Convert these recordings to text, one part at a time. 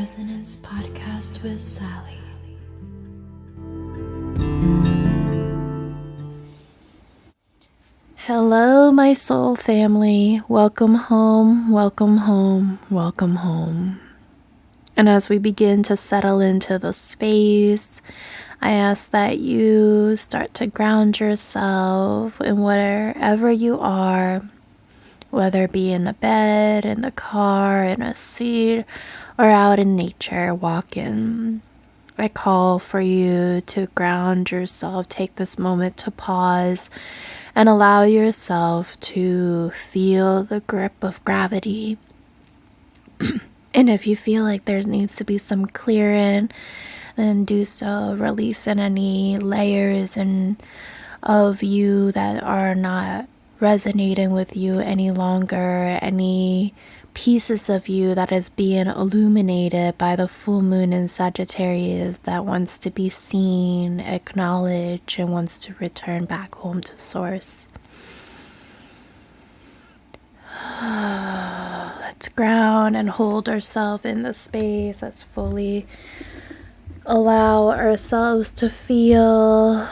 Resonance podcast with Sally. Hello, my soul family. Welcome home, welcome home, welcome home. And as we begin to settle into the space, I ask that you start to ground yourself in wherever you are, whether it be in the bed, in the car, in a seat, or out in nature, walking. I call for you to ground yourself, take this moment to pause and allow yourself to feel the grip of gravity. And if you feel like there needs to be some clearing, then do so. Releasing any layers of you that are not resonating with you any longer, any pieces of you that is being illuminated by the full moon in Sagittarius that wants to be seen, acknowledged, and wants to return back home to source. Let's ground and hold ourselves in the space. Let's fully allow ourselves to feel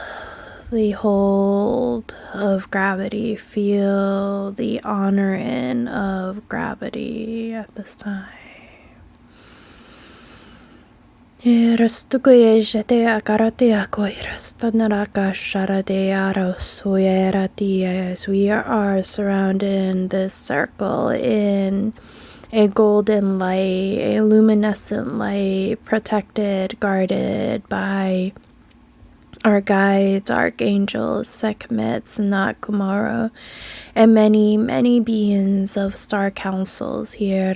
the hold of gravity, feel the honoring of gravity at this time. As we are surrounding this circle in a golden light, a luminescent light, protected, guarded by our guides, archangels, Sekhmet, Nat Kumara, and many, many beings of star councils here.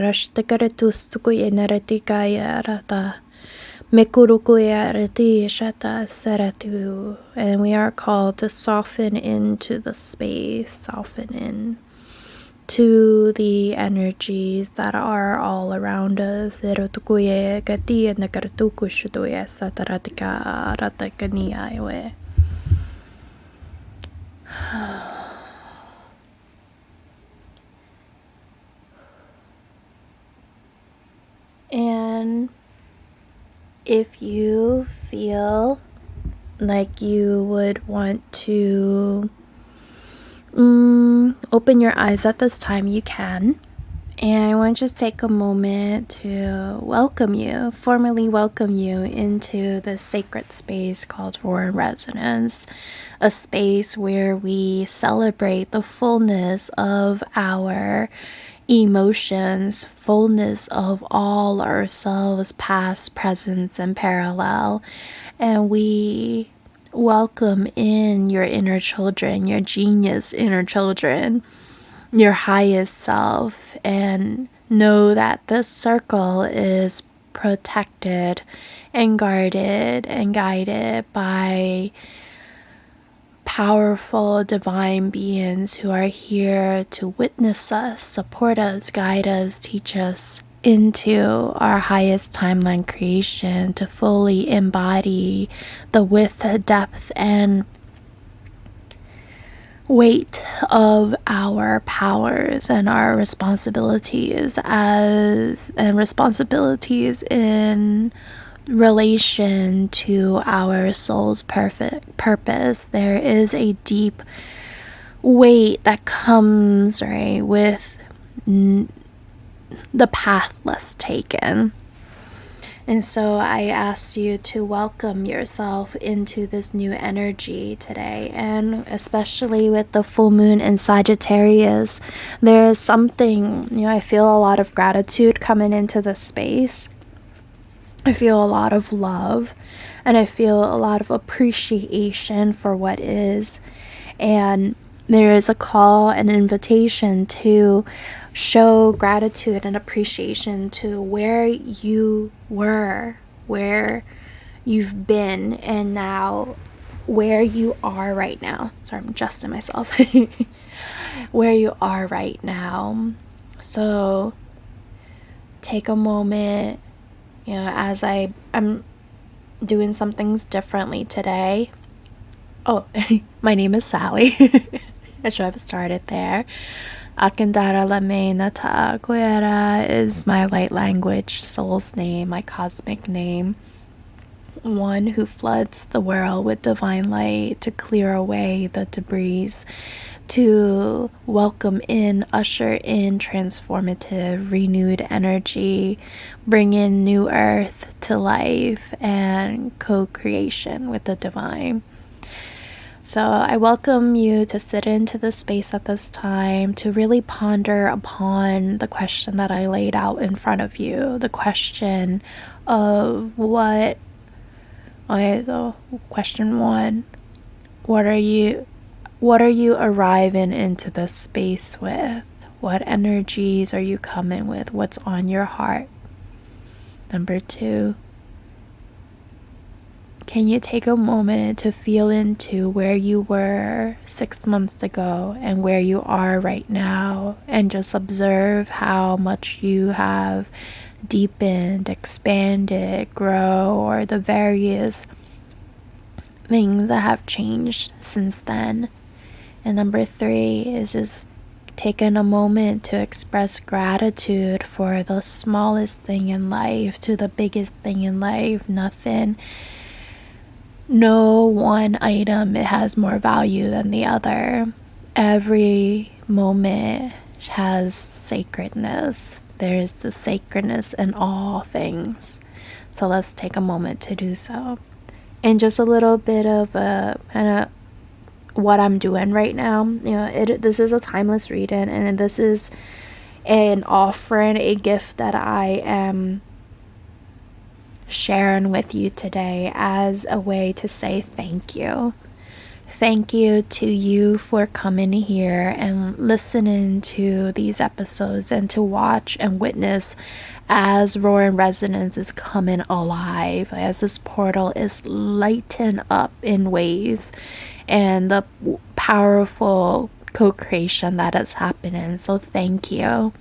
And we are called to soften into the space, soften in to the energies that are all around us. And if you feel like you would want to open your eyes at this time, you can. And I want to just take a moment to formally welcome you into this sacred space called Roar and Resonance, a space where we celebrate the fullness of our emotions, fullness of all ourselves, past, present, and parallel. And we welcome in your inner children, your genius inner children, your highest self, and know that this circle is protected and guarded and guided by powerful divine beings who are here to witness us, support us, guide us, teach us into our highest timeline creation, to fully embody the width, depth, and weight of our powers and our responsibilities in relation to our soul's perfect purpose. There is a deep weight that comes with the path less taken. And so I asked you to welcome yourself into this new energy today, and especially with the full moon in Sagittarius, there is something, I feel a lot of gratitude coming into the space. I feel a lot of love, and I feel a lot of appreciation for what is. And there is a call and invitation to show gratitude and appreciation to where you were, where you've been, and now where you are right now. Sorry, I'm adjusting myself. Where you are right now. So take a moment, as I'm doing some things differently today. Oh, my name is Sally. I should have started there. Akandara Lamena Ta'akwera is my light language, soul's name, my cosmic name. One who floods the world with divine light to clear away the debris, to welcome in, usher in transformative, renewed energy, bring in new earth to life and co-creation with the divine. So I welcome you to sit into the space at this time to really ponder upon the question that I laid out in front of you. The question of so question 1, what are you arriving into this space with? What energies are you coming with? What's on your heart? Number 2, can you take a moment to feel into where you were 6 months ago and where you are right now, and just observe how much you have deepened, expanded, grow, or the various things that have changed since then. And number 3 is just taking a moment to express gratitude for the smallest thing in life to the biggest thing in life. No one item has more value than the other. Every moment has sacredness. There's the sacredness in all things. So let's take a moment to do so. And just a little bit of a kind of what I'm doing right now. This is a timeless reading, and this is an offering, a gift that I am sharing with you today as a way to say thank you. Thank you to you for coming here and listening to these episodes and to watch and witness as Roaring Resonance is coming alive, as this portal is lighting up in ways, and the powerful co-creation that is happening. So thank you.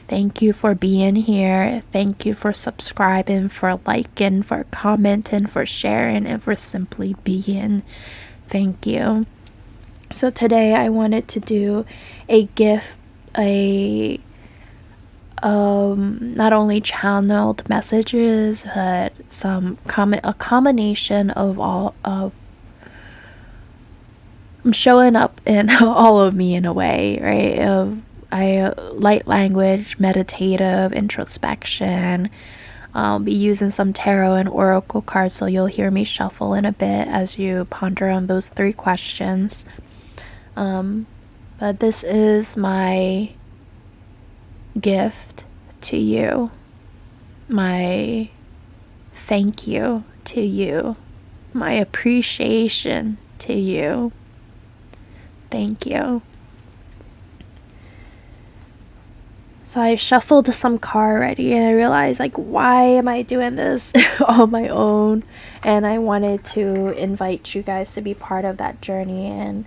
Thank you for being here. Thank you for subscribing, for liking, for commenting, for sharing, and for simply being. Thank you. So today I wanted to do a gift, not only channeled messages, but a combination of all of I'm showing up in all of me in a way, right? Light language, meditative, introspection. I'll be using some tarot and oracle cards, so you'll hear me shuffle in a bit as you ponder on those 3 questions. But this is my gift to you, my thank you to you, my appreciation to you. Thank you. So I shuffled some card already, and I realized, why am I doing this on my own? And I wanted to invite you guys to be part of that journey and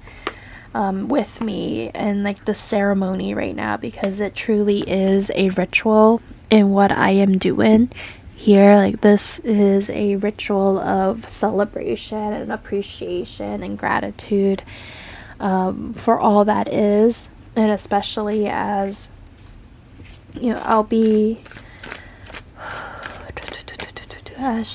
with me and the ceremony right now, because it truly is a ritual in what I am doing here. This is a ritual of celebration and appreciation and gratitude for all that is, and especially as I'll be and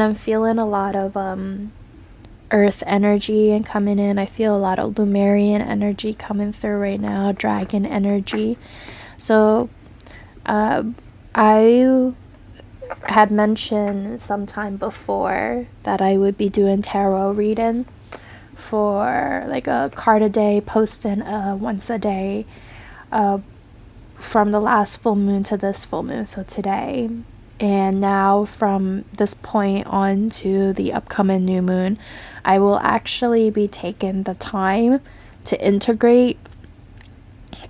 I'm feeling a lot of earth energy and coming in. I feel a lot of Lumerian energy coming through right now, dragon energy. So I had mentioned sometime before that I would be doing tarot reading for a card a day, posting once a day from the last full moon to this full moon, so today. And now from this point on to the upcoming new moon, I will actually be taking the time to integrate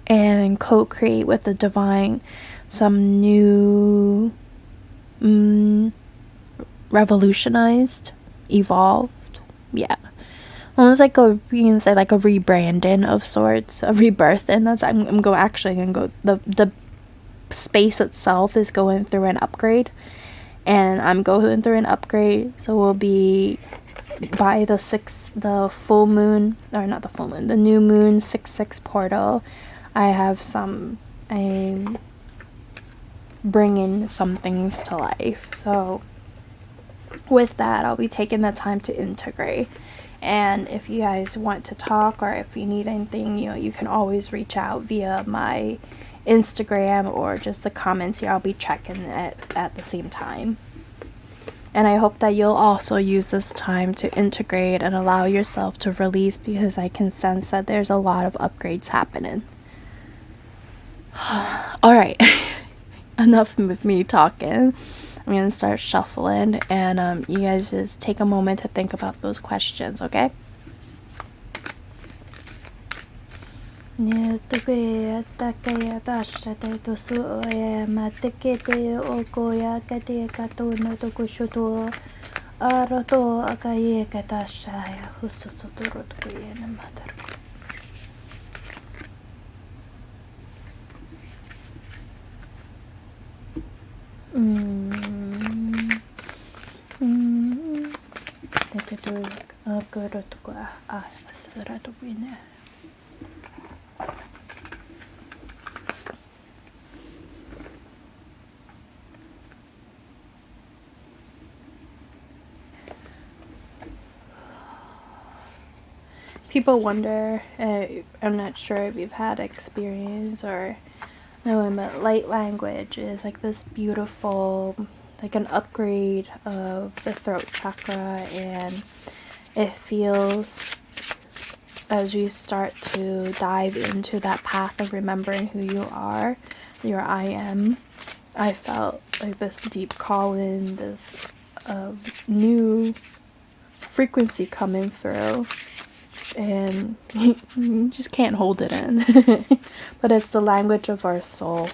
and co-create with the divine some new revolutionized, evolved, almost you can say a rebranding of sorts, a rebirth. And that's I'm gonna go the space itself is going through an upgrade, and I'm going through an upgrade, so we'll be by the full moon, or not the full moon, the new moon 6/6 portal. I'm bringing some things to life. So with that, I'll be taking the time to integrate. And if you guys want to talk, or if you need anything, you can always reach out via my Instagram or just the comments here. I'll be checking it at the same time. And I hope that you'll also use this time to integrate and allow yourself to release, because I can sense that there's a lot of upgrades happening. All right, enough with me talking. I'm going to start shuffling, and you guys just take a moment to think about those questions, okay? People wonder, I'm not sure if you've had experience or know, but light language is like this beautiful, like an upgrade of the throat chakra, and it feels, as you start to dive into that path of remembering who you are, your I am, I felt like this deep calling, this new frequency coming through, and you just can't hold it in. But it's the language of our soul.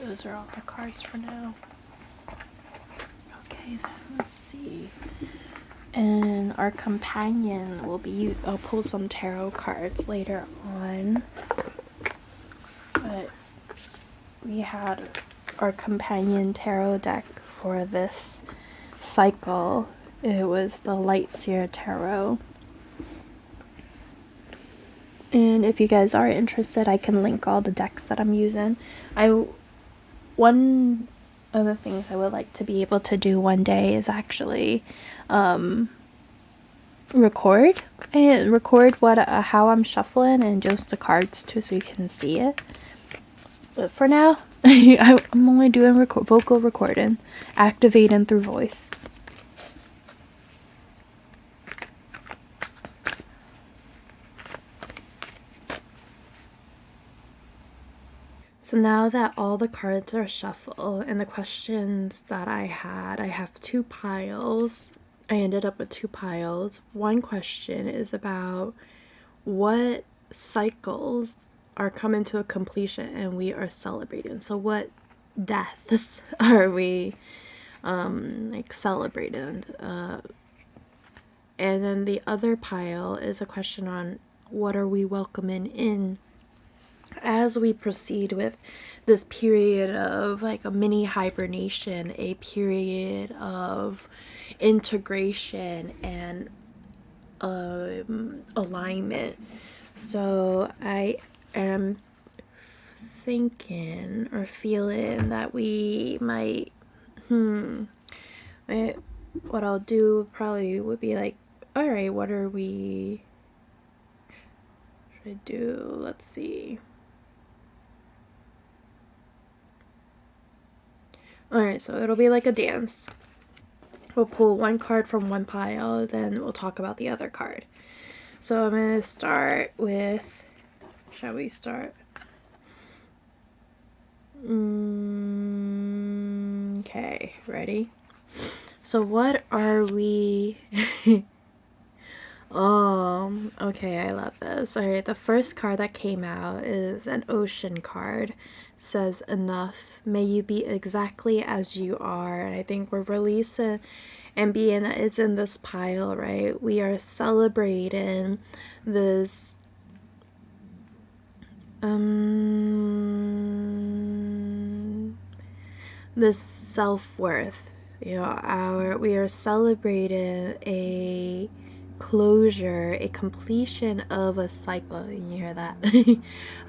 Those are all the cards for now. Okay, let's see. And our companion will be, I'll pull some tarot cards later on, but we had our companion tarot deck for this cycle. It was the Light Seer Tarot. And if you guys are interested, I can link all the decks that I'm using. One of the things I would like to be able to do one day is actually record how I'm shuffling, and just the cards too, so you can see it. But for now, I'm only doing vocal recording, activating through voice. So now that all the cards are shuffled and the questions that I have two piles. I ended up with two piles. One question is about what cycles are coming to a completion and we are celebrating. So what deaths are we like celebrating? And then the other pile is a question on what are we welcoming in as we proceed with this period of like a mini hibernation, a period of integration and alignment. So I am thinking or feeling that we might what I'll do probably would be like, all right, what are we should I do? Let's see. Alright, so it'll be like a dance. We'll pull one card from one pile, then we'll talk about the other card. So I'm going to start with, shall we start? Okay, ready? So what are we... okay, I love this. Alright, the first card that came out is an ocean card. says enough. May you be exactly as you are. And I think we're releasing and being that it's in this pile, right? We are celebrating this this self-worth. You know, we are celebrating a closure, a completion of a cycle. You hear that?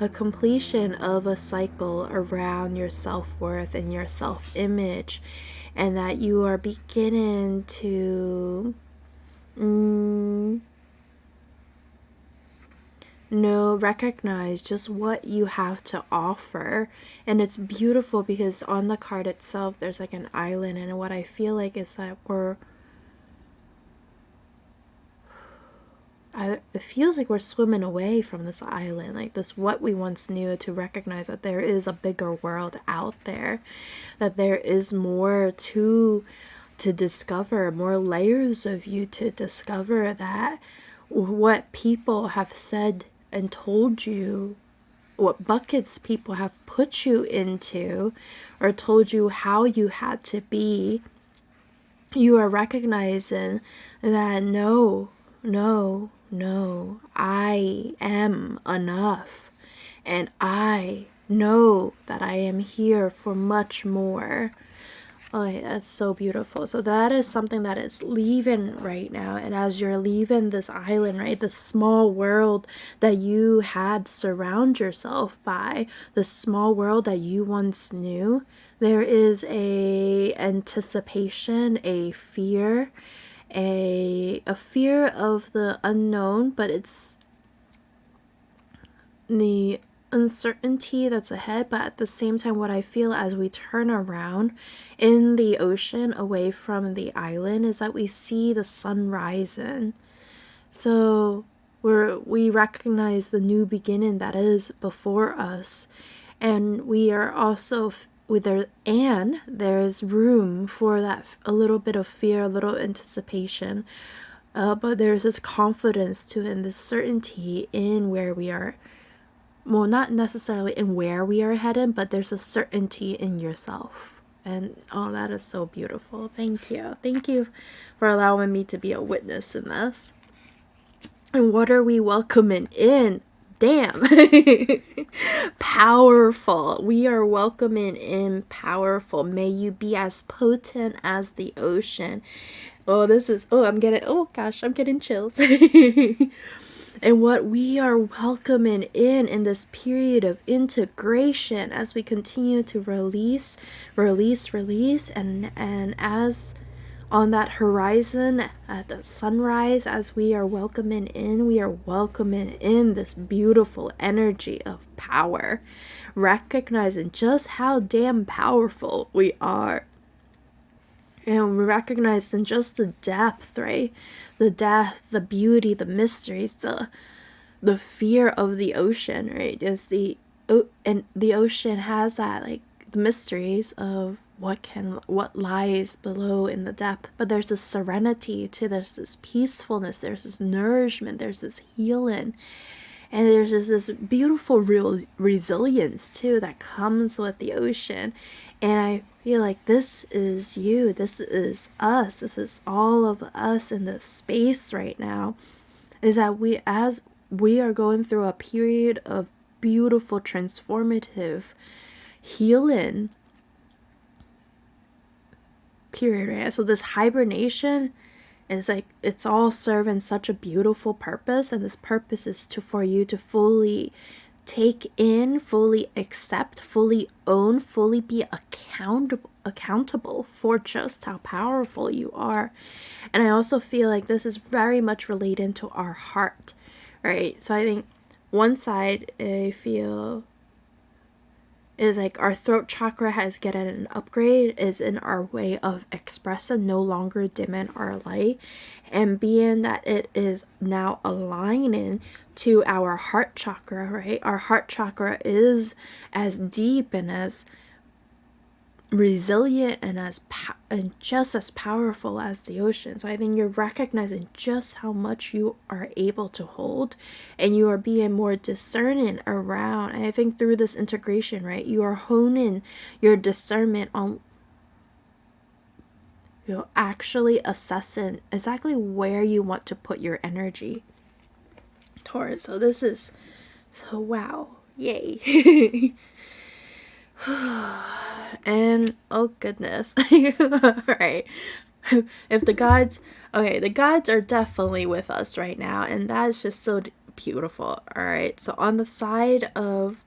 A completion of a cycle around your self-worth and your self-image, and that you are beginning to recognize just what you have to offer. And it's beautiful because on the card itself there's like an island, and what I feel like is that it feels like we're swimming away from this island, like this what we once knew, to recognize that there is a bigger world out there, that there is more to discover, more layers of you to discover, that what people have said and told you, what buckets people have put you into or told you how you had to be, you are recognizing that no, I am enough, and I know that I am here for much more. Oh, that's so beautiful. So that is something that is leaving right now. And as you're leaving this island, right, the small world that you had surround yourself by, the small world that you once knew, there is a anticipation, a fear, a fear of the unknown, but it's the uncertainty that's ahead. But at the same time, what I feel as we turn around in the ocean away from the island is that we see the sun rising. So we recognize the new beginning that is before us, and we are also there is room for that, a little bit of fear, a little anticipation, but there's this confidence to it, and this certainty in where we are. Well, not necessarily in where we are headed, but there's a certainty in yourself. And oh, that is so beautiful. Thank you. Thank you for allowing me to be a witness in this. And what are we welcoming in? Damn. Powerful. We are welcoming in powerful. May you be as potent as the ocean. Oh, I'm getting chills. And what we are welcoming in this period of integration, as we continue to release, and as on that horizon at the sunrise, as we are welcoming in this beautiful energy of power, recognizing just how damn powerful we are. And we recognize in just the depth, right? The depth, the beauty, the mysteries, the fear of the ocean, right? And the ocean has that, like, the mysteries of what lies below in the depth. But there's this serenity to this peacefulness, there's this nourishment, there's this healing. And there's just this beautiful real resilience too that comes with the ocean. And I feel like this is you, this is us, this is all of us in this space right now, is that as we are going through a period of beautiful transformative healing period, right? So this hibernation is like, it's all serving such a beautiful purpose, and this purpose is for you to fully take in, fully accept, fully own, fully be accountable for just how powerful you are. And I also feel like this is very much related to our heart, right? So I think one side, I feel, is like our throat chakra has getting an upgrade, is in our way of expressing, no longer dimming our light, and being that it is now aligning to our heart chakra, right? Our heart chakra is as deep and as resilient and and just as powerful as the ocean. So I think you're recognizing just how much you are able to hold, and you are being more discerning around. And I think through this integration, right, you are honing your discernment on, you know, actually assessing exactly where you want to put your energy towards. So this is so wow, yay. And oh goodness. All right. If the gods, okay, the gods are definitely with us right now, and that's just so beautiful. All right. So on the side of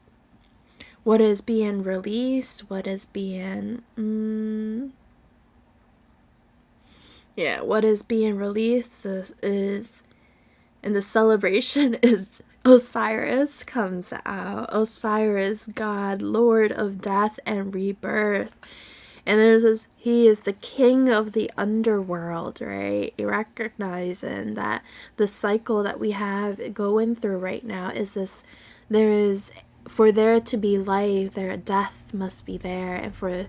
what is being released, what is being what is being released is and the celebration is Osiris comes out. Osiris, God, Lord of death and rebirth. And there's this, he is the king of the underworld, right? Recognizing that the cycle that we have going through right now is this, there is, for there to be life, there death must be there. And for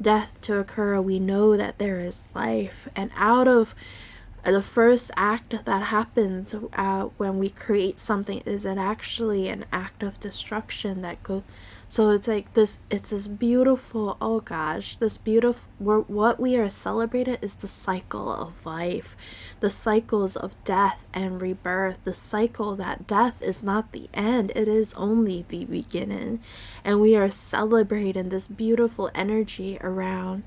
death to occur, we know that there is life. And out of the first act that happens when we create something is it actually an act of destruction that goes. So it's like this, it's this beautiful, oh gosh, this beautiful, what we are celebrating is the cycle of life, the cycles of death and rebirth, the cycle that death is not the end, it is only the beginning. And we are celebrating this beautiful energy around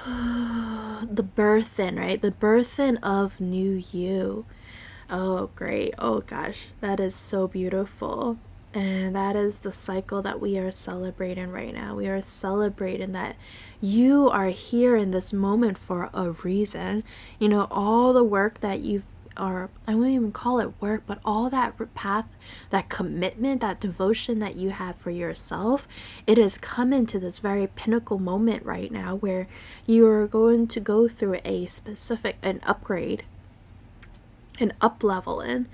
the birthing, right? The birthing of new you. Oh, great. Oh, gosh. That is so beautiful. And that is the cycle that we are celebrating right now. We are celebrating that you are here in this moment for a reason. You know, all the work that you've, or I won't even call it work, but all that path, that commitment, that devotion that you have for yourself, it has come into this very pinnacle moment right now where you are going to go through an upgrade, an up leveling.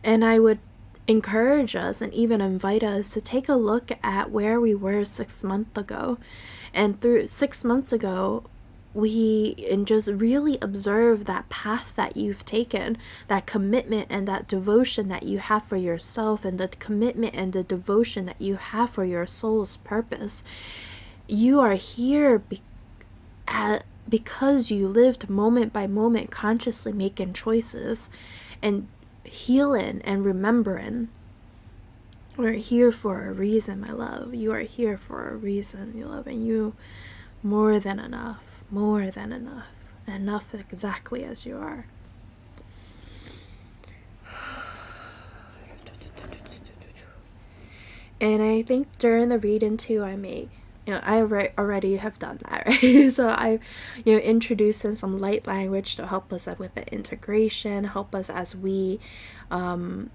And I would encourage us and even invite us to take a look at where we were 6 months ago. And through 6 months ago, and just really observe that path that you've taken, that commitment and that devotion that you have for yourself, and the commitment and the devotion that you have for your soul's purpose. You are here because you lived moment by moment consciously making choices and healing and remembering. We're here for a reason, my love. You are here for a reason, you love, and you more than enough. More than enough. Enough exactly as you are. And I think during the reading too, I already have done that, right? So I, introduced in some light language to help us with the integration, help us as we kind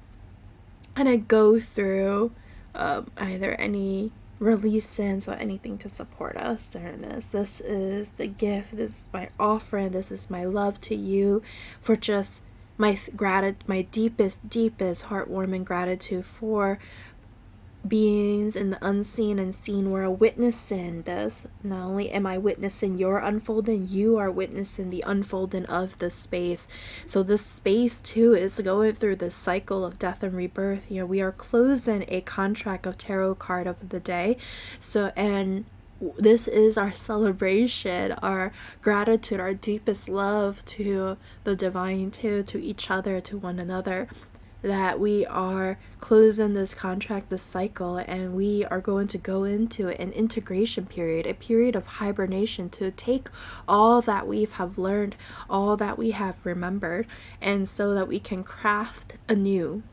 of go through either any releases or anything to support us during this. This is the gift. This is my offering. This is my love to you for just my deepest heartwarming gratitude for beings in the unseen and seen world witnessing this. Not only am I witnessing your unfolding, you are witnessing the unfolding of this space. So this space too is going through this cycle of death and rebirth. We are closing a contract of tarot card of the day. So, and this is our celebration, our gratitude, our deepest love to the divine, to each other, to one another, that we are closing this contract, this cycle, and we are going to go into an integration period, a period of hibernation, to take all that we have learned, all that we have remembered, and so that we can craft anew.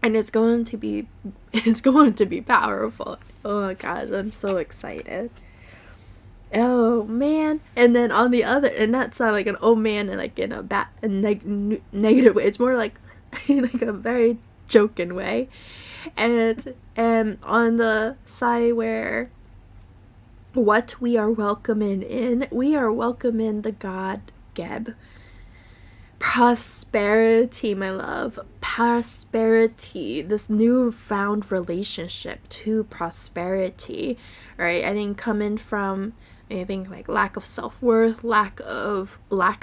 And it's going to be powerful. Oh my gosh, I'm so excited. Oh man. And then on the other, and that's not like an oh man and like in a negative way. It's more like like a very joking way. And on the side where what we are welcoming in, we are welcoming the god Geb, Prosperity, my love. Prosperity. This newfound relationship to prosperity, right? I think coming from, I think, like lack of self-worth, lack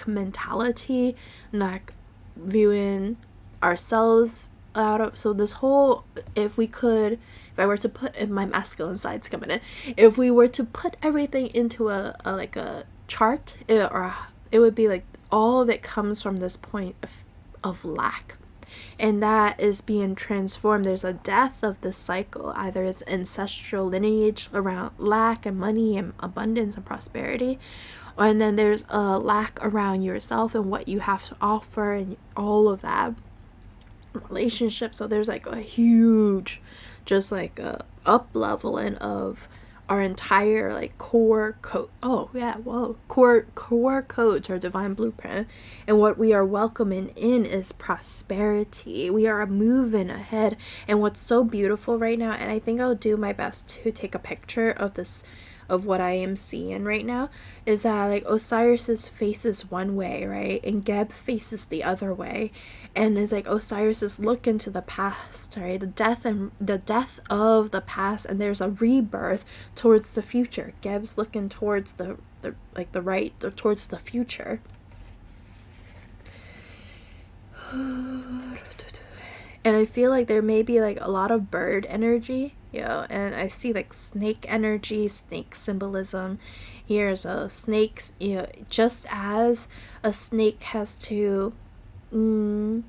mentality, lack viewing ourselves out of. So this whole, if I were to put in my masculine sides coming in, if we were to put everything into a like a chart, it would be like all of it comes from this point of lack, and that is being transformed. There's a death of this cycle, either it's ancestral lineage around lack and money and abundance and prosperity, and then there's a lack around yourself and what you have to offer and all of that relationship. So there's like a huge, just like a up leveling of our entire like core code. Oh yeah, whoa, core code to our divine blueprint. And what we are welcoming in is prosperity. We are moving ahead. And what's so beautiful right now, and I think I'll do my best to take a picture of this, of what I am seeing right now, is that like Osiris's faces one way, right, and Geb faces the other way, and it's like Osiris is looking to the past, right, the death of the past, and there's a rebirth towards the future. Geb's looking towards the right, towards the future. And I feel like there may be like a lot of bird energy, and I see like snake energy, snake symbolism. Here's a snakes, just as a snake has to, I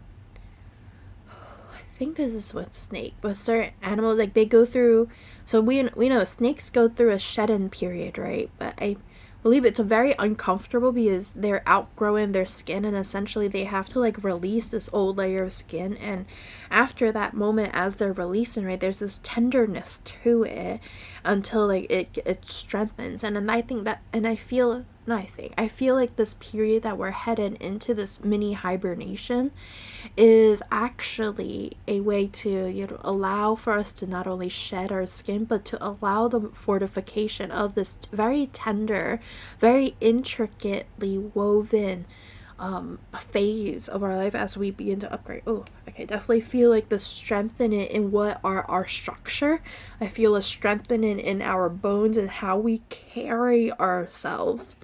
think this is with snake, but certain animals, like they go through, so we know snakes go through a shedding period, right? But I believe it's a very uncomfortable because they're outgrowing their skin, and essentially they have to like release this old layer of skin, and after that moment, as they're releasing, right, there's this tenderness to it until like it strengthens. And then I think that, and I feel like this period that we're headed into, this mini hibernation, is actually a way to allow for us to not only shed our skin, but to allow the fortification of this very tender, very intricately woven phase of our life as we begin to upgrade. Oh, okay, definitely feel like the strengthening in what are our structure. I feel a strengthening in our bones and how we carry ourselves.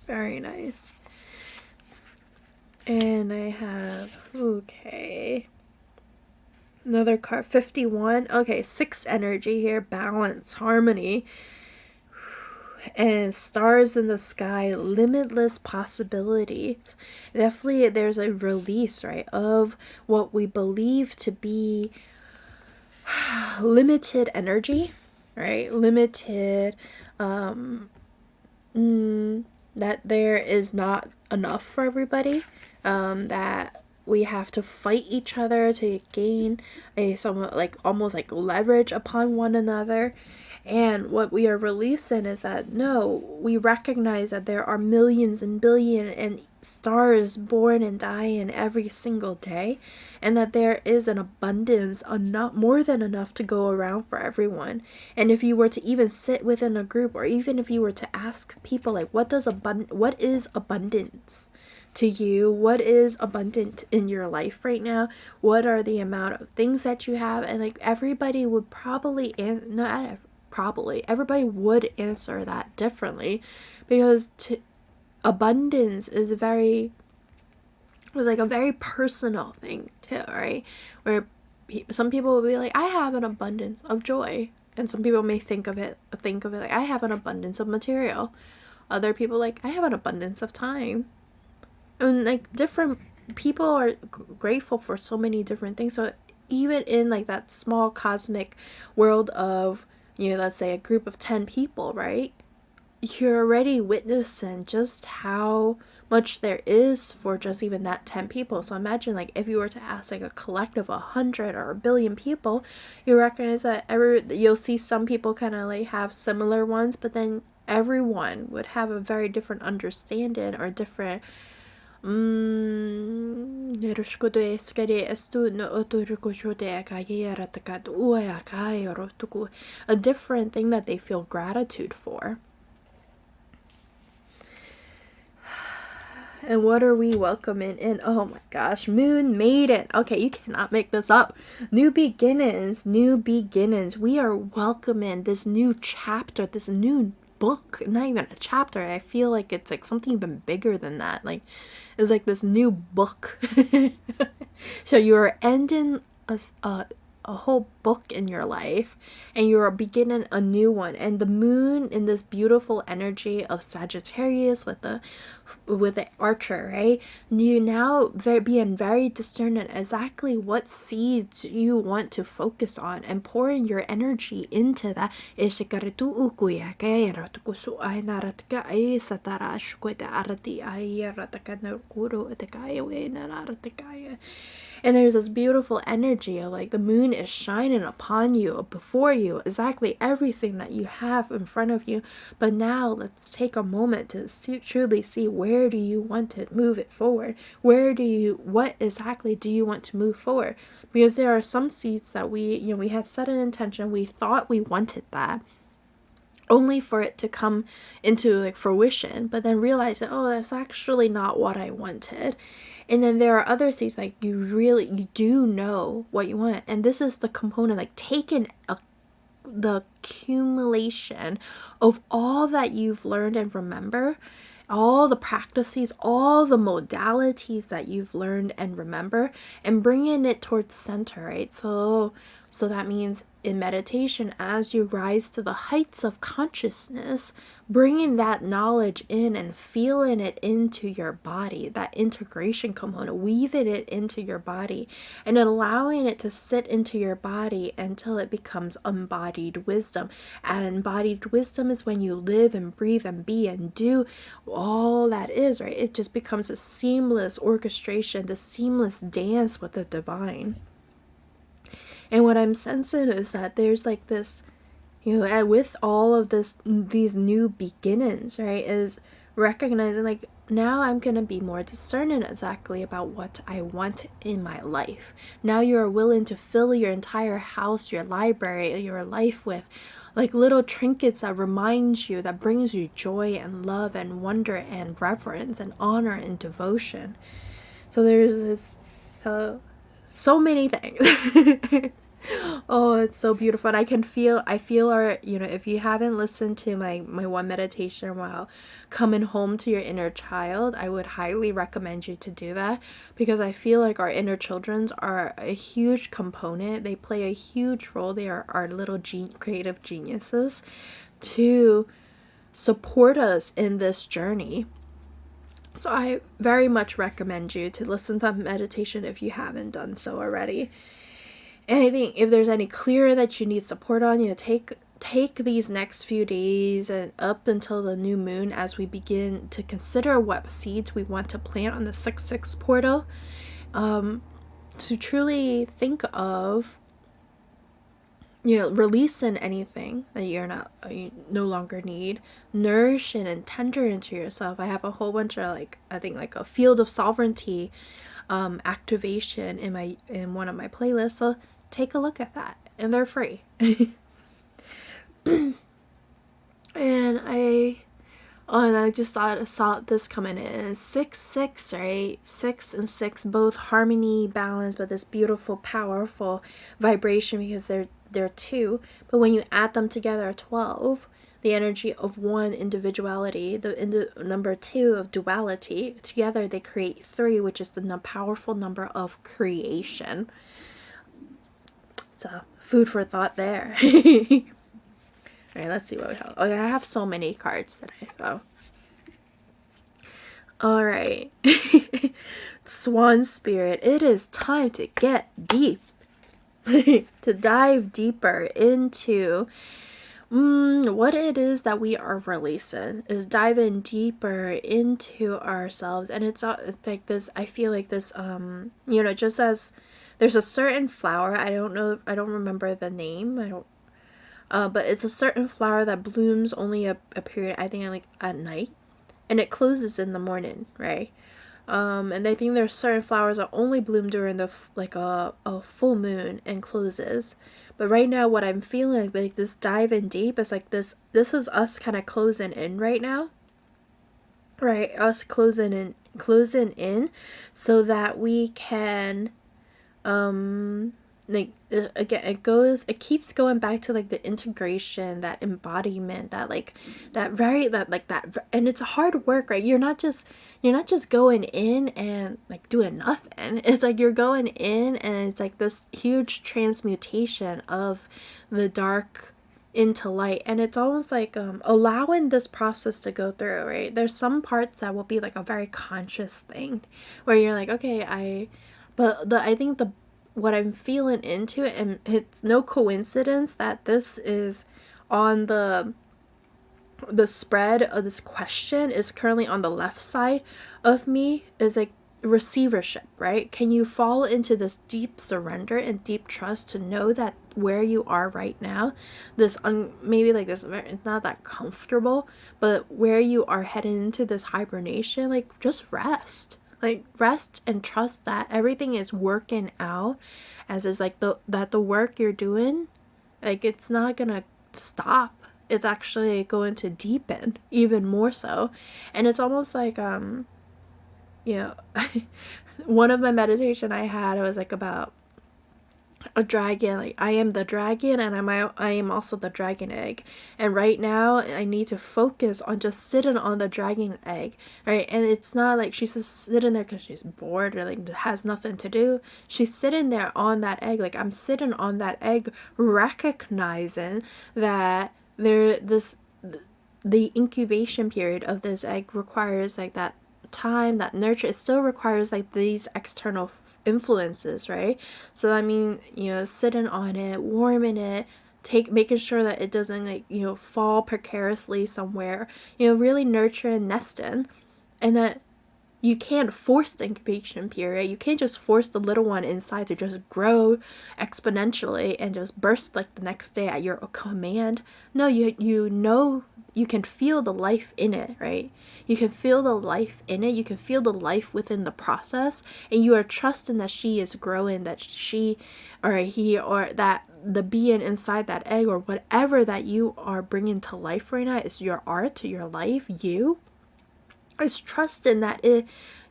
Very nice. And I have, okay, another card, 51. Okay, 6 energy here, balance, harmony, and stars in the sky, limitless possibilities. Definitely there's a release, right, of what we believe to be limited energy, right, limited, that there is not enough for everybody, that we have to fight each other to gain a somewhat like almost like leverage upon one another. And what we are releasing is that no, we recognize that there are millions and billions and stars born and dying every single day, and that there is an abundance, enough, more than enough to go around for everyone. And if you were to even sit within a group, or even if you were to ask people like, what is abundance to you? What is abundant in your life right now? What are the amount of things that you have? And like everybody would probably everybody would answer that differently, because abundance is like a very personal thing too, right? Where some people will be like, I have an abundance of joy, and some people may think of it like, I have an abundance of material. Other people like, I have an abundance of time. And like different people are grateful for so many different things. So even in like that small cosmic world of, let's say a group of 10 people, right? You're already witnessing just how much there is for just even that 10 people. So imagine like if you were to ask like a collective 100 or a billion people, you recognize that you'll see some people kind of like have similar ones, but then everyone would have a very different understanding or different a different thing that they feel gratitude for. And what are we welcoming in? Oh my gosh, Moon Maiden. Okay, you cannot make this up. New beginnings, new beginnings. We are welcoming this new chapter, this new book. Not even a chapter. I feel like it's like something even bigger than that. Like, it's like this new book. So you're ending a whole book in your life, and you're beginning a new one. And the moon in this beautiful energy of Sagittarius with the archer, right? You now being very discerning exactly what seeds you want to focus on, and pouring your energy into that. And there's this beautiful energy of like the moon is shining upon you, before you, exactly everything that you have in front of you. But now let's take a moment to truly see, where do you want to move it forward? What exactly do you want to move forward? Because there are some seeds that we had set an intention, we thought we wanted that, only for it to come into like fruition, but then realize that, oh, that's actually not what I wanted. And then there are other seeds like you do know what you want, and this is the component, like taking the accumulation of all that you've learned and remember, all the practices, all the modalities that you've learned and remember, and bringing it towards center, right? So that means in meditation, as you rise to the heights of consciousness, bringing that knowledge in and feeling it into your body, that integration component, weaving it into your body, and allowing it to sit into your body until it becomes embodied wisdom. And embodied wisdom is when you live and breathe and be and do all that is, right? It just becomes a seamless orchestration, the seamless dance with the divine. And what I'm sensing is that there's like this, with all of these new beginnings, right, is recognizing like, now I'm going to be more discerning exactly about what I want in my life. Now you're willing to fill your entire house, your library, your life with like little trinkets that reminds you, that brings you joy and love and wonder and reverence and honor and devotion. So there's this so many things. Oh, it's so beautiful. And I feel our, if you haven't listened to my one meditation while coming home to your inner child, I would highly recommend you to do that, because I feel like our inner children are a huge component. They play a huge role. They are our little creative geniuses to support us in this journey. So I very much recommend you to listen to that meditation if you haven't done so already. And I think if there's any clear that you need support on, take these next few days and up until the new moon, as we begin to consider what seeds we want to plant on the 6/6 portal, to truly think of releasing anything that you no longer need, nourishing and tender into yourself. I have a whole bunch of I think a field of sovereignty activation in one of my playlists, so take a look at that, and they're free. And I just saw this coming in 6/6, right? 6 and 6, both harmony, balance, but this beautiful, powerful vibration, because they're two, but when you add them together, 12, the energy of one individuality, the number 2 of duality, together they create 3, which is the powerful number of creation. So food for thought there. All right, let's see what we have. Oh, I have so many cards today. Oh. All right. Swan Spirit, it is time to get deep. To dive deeper into what it is that we are releasing, is diving deeper into ourselves. And it's like this, I feel like this, just as there's a certain flower, I don't remember the name, but it's a certain flower that blooms only a period, I think, like at night, and it closes in the morning, right? And I think there's certain flowers that only bloom during a full moon and closes. But right now, what I'm feeling like this dive in deep is like this is us kind of closing in right now, right, us closing in so that we can like again, it keeps going back to like the integration, that embodiment, that like that very that, and it's hard work, right? You're not just going in and like doing nothing. It's like you're going in and it's like this huge transmutation of the dark into light, and it's almost like allowing this process to go through, right? There's some parts that will be like a very conscious thing where you're like, okay, I think the what I'm feeling into it, and it's no coincidence that this is on the spread of this question is currently on the left side of me, is like receivership, right? Can you fall into this deep surrender and deep trust to know that where you are right now, this maybe like this, it's not that comfortable, but where you are heading into this hibernation, like just rest. Like rest and trust that everything is working out as is, like the work you're doing, like it's not gonna stop. It's actually going to deepen even more so. And it's almost like you know one of my meditation I had, it was like about a dragon, like I am the dragon and I am also the dragon egg, and right now I need to focus on just sitting on the dragon egg, right? And it's not like she's just sitting there because she's bored or like has nothing to do. She's sitting there on that egg, like I'm sitting on that egg, recognizing that the incubation period of this egg requires like that time, that nurture. It still requires like these external influences, right? So I mean, sitting on it, warming it, making sure that it doesn't like fall precariously somewhere, really nurture and nest in. And that you can't force the incubation period. You can't just force the little one inside to just grow exponentially and just burst like the next day at your command. No, you can feel the life in it, right? You can feel the life in it. You can feel the life within the process, and you are trusting that she is growing, that she or he or that the being inside that egg or whatever that you are bringing to life right now is your art, your life, you is trusting that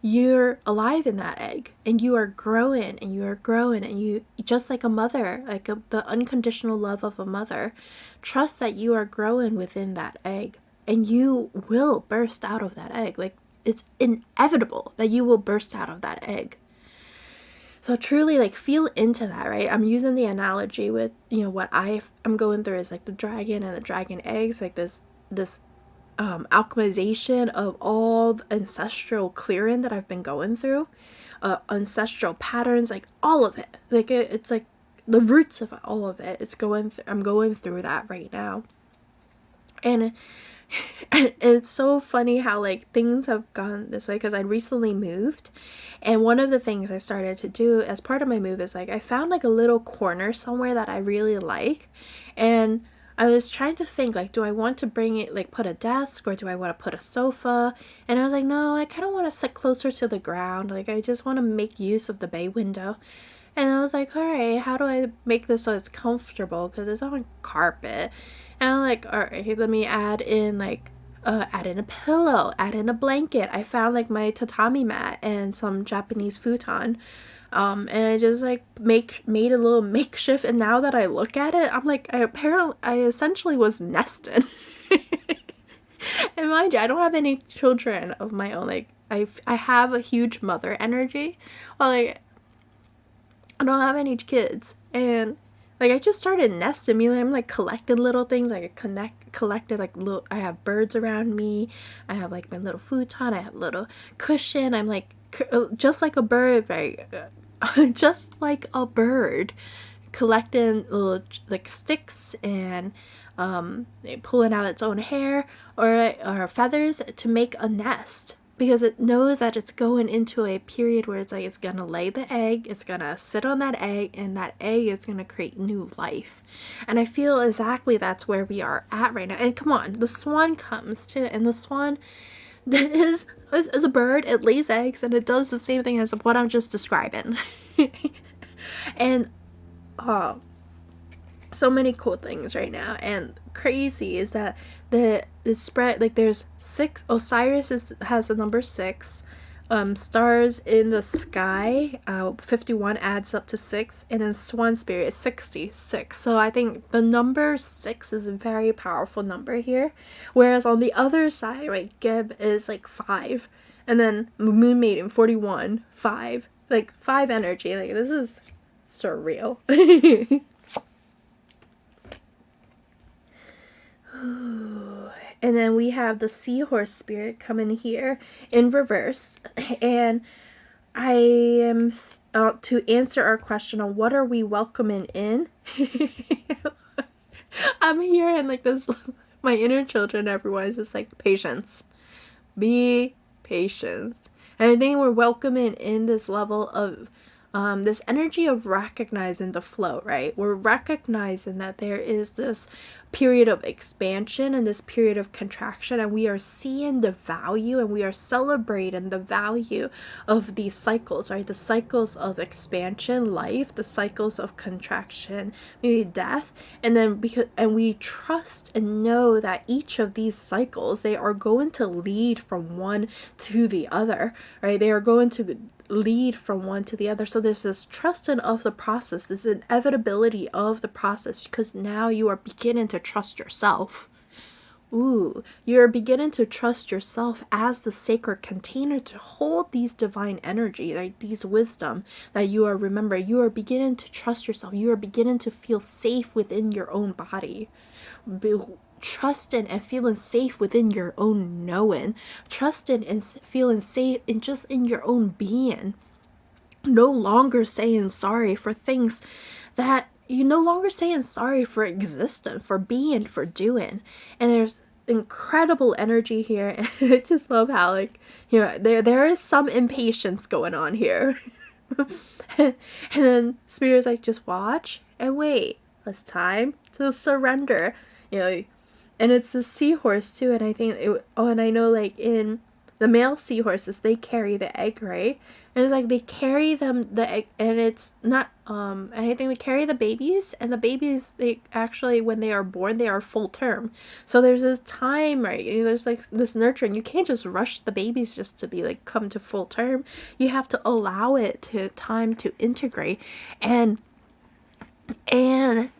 you're alive in that egg and you are growing and you are growing, and you just like a mother, like the unconditional love of a mother. Trust that you are growing within that egg and you will burst out of that egg. Like it's inevitable that you will burst out of that egg. So truly like feel into that, right? I'm using the analogy with what I'm going through is like the dragon and the dragon eggs, like this alchemization of all the ancestral clearing that I've been going through, ancestral patterns, like all of it. Like it's like the roots of all of it. I'm going through that right now, and it's so funny how like things have gone this way because I recently moved, and one of the things I started to do as part of my move is like I found like a little corner somewhere that I really like, and I was trying to think, like, do I want to bring it, like, put a desk, or do I want to put a sofa? And I was like, no, I kind of want to sit closer to the ground. Like, I just want to make use of the bay window. And I was like, all right, how do I make this so it's comfortable? Because it's on carpet. And I'm like, all right, let me add in, like, add in a pillow, add in a blanket. I found, like, my tatami mat and some Japanese futon. And I just like made a little makeshift, and now that I look at it, I'm like, I essentially was nested. And mind you, I don't have any children of my own. Like I have a huge mother energy, while like I don't have any kids, and like I just started nesting me. Like, I'm like collecting little things. Like I collected like little. I have birds around me. I have like my little futon. I have a little cushion. I'm like just like a bird, right? Just like a bird, collecting little like sticks and pulling out its own hair or feathers to make a nest, because it knows that it's going into a period where it's like it's gonna lay the egg, it's gonna sit on that egg, and that egg is gonna create new life. And I feel exactly that's where we are at right now. And come on, the swan comes too, and the swan that is a bird. It lays eggs and it does the same thing as what I'm just describing. And So many cool things right now. And crazy is that the spread, like there's 6. Osiris has the number 6. Stars in the sky, 51 adds up to 6, and then Swan Spirit is 66. So I think the number 6 is a very powerful number here. Whereas on the other side, right, Geb is like 5, and then Moon Maiden 41, 5, like 5 energy. Like this is surreal. And then we have the seahorse spirit coming here in reverse. And I am to answer our question on what are we welcoming in. I'm here and like this, my inner children, everyone is just like patience. Be patient. And I think we're welcoming in this level of this energy of recognizing the flow, right? We're recognizing that there is this period of expansion and this period of contraction, and we are seeing the value and we are celebrating the value of these cycles, right? The cycles of expansion, life, the cycles of contraction, maybe death, and then we trust and know that each of these cycles, they are going to lead from one to the other, right? They are going to lead from one to the other. So there's this trusting of the process, this inevitability of the process, because now you are beginning to trust yourself. You're beginning to trust yourself as the sacred container to hold these divine energy, like these wisdom that you are, remember, you are beginning to trust yourself. You are beginning to feel safe within your own body. Trusting and feeling safe within your own knowing, trusting and feeling safe in just in your own being, no longer saying sorry for things that you no longer saying sorry for existing, for being, for doing. And there's incredible energy here, and I just love how, like, you know, there is some impatience going on here. And then Spirit's like, just watch and wait. It's time to surrender, you know. And it's a seahorse too, and I think and I know, like, in the male seahorses, they carry the egg, right? And it's like they carry them the egg, and it's not I think they carry the babies, and the babies, they actually, when they are born, they are full term. So there's this time, right? There's like this nurturing. You can't just rush the babies just to be like come to full term. You have to allow it to time to integrate, and then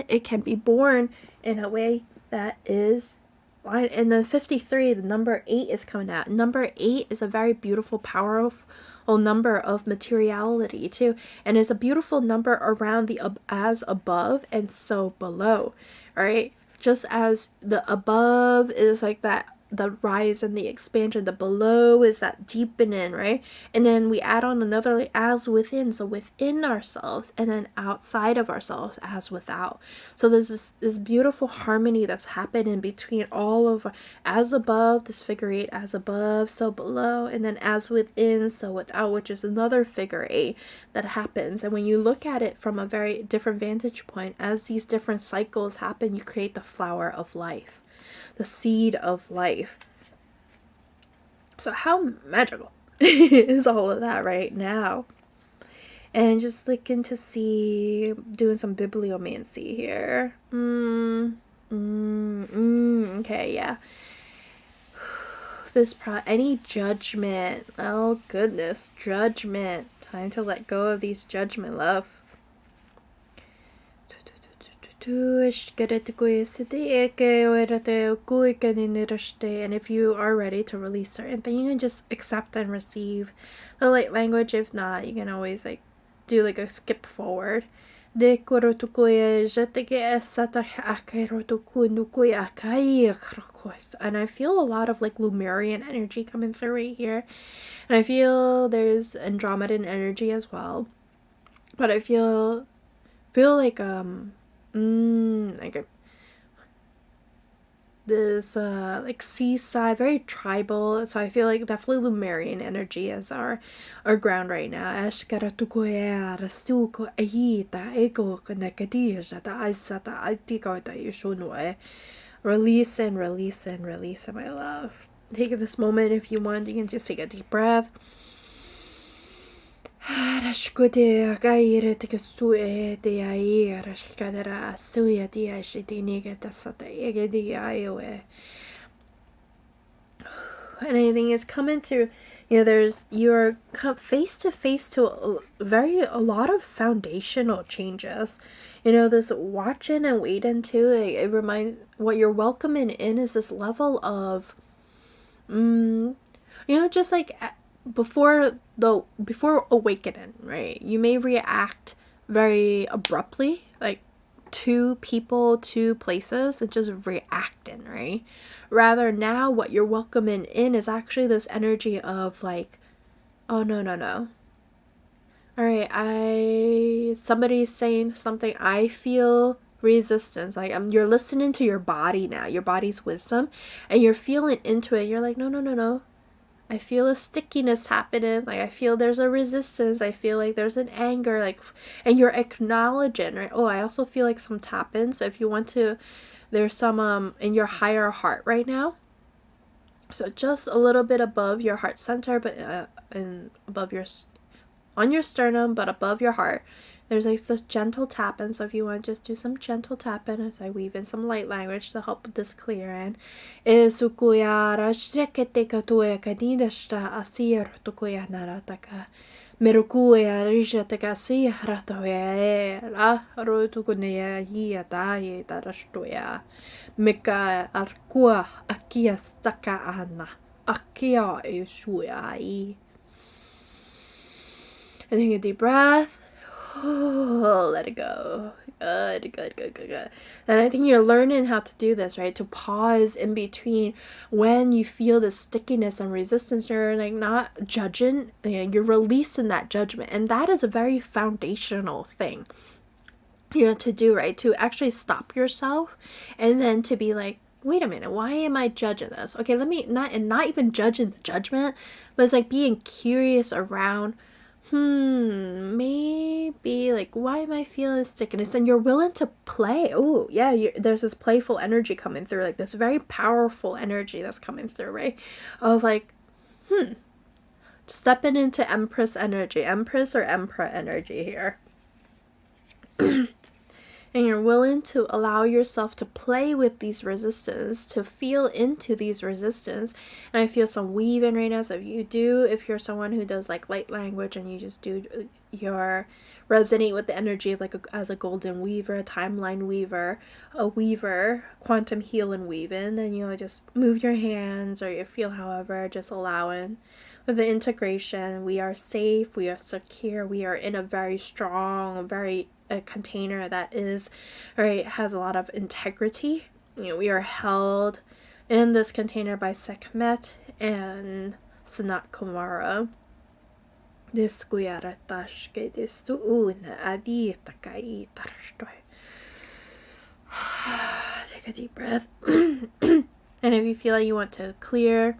it can be born in a way that is fine. And then 53, the number 8 is coming out. Number 8 is a very beautiful, powerful number of materiality too, and it's a beautiful number around the as above and so below. All right, just as the above is like that, the rise and the expansion, the below is that deepening, right? And then we add on another, like, as within, so within ourselves, and then outside of ourselves as without. So there's this beautiful harmony that's happening between all of as above, this figure 8, as above, so below, and then as within, so without, which is another figure 8 that happens. And when you look at it from a very different vantage point, as these different cycles happen, you create the flower of life, the seed of life. So how magical is all of that right now? And just looking to see, doing some bibliomancy here. Okay, yeah. Any judgment. Oh goodness, judgment. Time to let go of these judgment, love. And if you are ready to release certain things, you can just accept and receive the light language. If not, you can always like do like a skip forward. And I feel a lot of like Lemurian energy coming through right here. And I feel there's Andromedan energy as well. But I feel like like this like seaside, very tribal. So I feel like definitely Lemurian energy as our ground right now. Release and release and release, my love. Take this moment if you want. You can just take a deep breath. Rashkode gaire te sue de ai rashkadera suya dia shitiniga tasata egedi ioe. And anything is coming to, you're face to face to a lot of foundational changes. This watching and waiting too, it reminds, what you're welcoming in is this level of just like before awakening, right? You may react very abruptly, like to people, to places, and just reacting, right? Rather, now what you're welcoming in is actually this energy of like, oh, no. All right, somebody's saying something, I feel resistance. Like, you're listening to your body now, your body's wisdom, and you're feeling into it. You're like, no. I feel a stickiness happening. Like, I feel there's a resistance. I feel like there's an anger. Like, and you're acknowledging, right? Oh, I also feel like some tap-in. So if you want to, there's some in your higher heart right now. So just a little bit above your heart center, but and above on your sternum, but above your heart. There's like this gentle tapping. So if you want, just do some gentle tapping as I weave in some light language to help with this clear in. Isukuyara sheketeka tueka nidashta asir tukuya narataka. Merukuya rishataka sihra toya la rotukuneya hiataye darashtoya. Mika arkua akia staka ana. Akia isuyai. And take a deep breath. Oh, let it go. Good. And I think you're learning how to do this, right? To pause in between when you feel the stickiness and resistance. You're like not judging, you're releasing that judgment. And that is a very foundational thing, to do, right? To actually stop yourself and then to be like, wait a minute, why am I judging this? Okay, let me not even judging the judgment, but it's like being curious around, maybe like, why am I feeling stickiness? And you're willing to play. Oh yeah, there's this playful energy coming through, like this very powerful energy that's coming through, right? Of like, stepping into Empress energy, Empress or Emperor energy here. And you're willing to allow yourself to play with these resistance, to feel into these resistance. And I feel some weaving right now. So if you're someone who does like light language and you just resonate with the energy of like as a golden weaver, a timeline weaver, a weaver, quantum healing weaving, then just move your hands or you feel however, just allowing. With the integration, we are safe, we are secure, we are in a very strong, a container that is, right, has a lot of integrity. We are held in this container by Sekhmet and Sanat Kumara. Take a deep breath. And if you feel like you want to clear,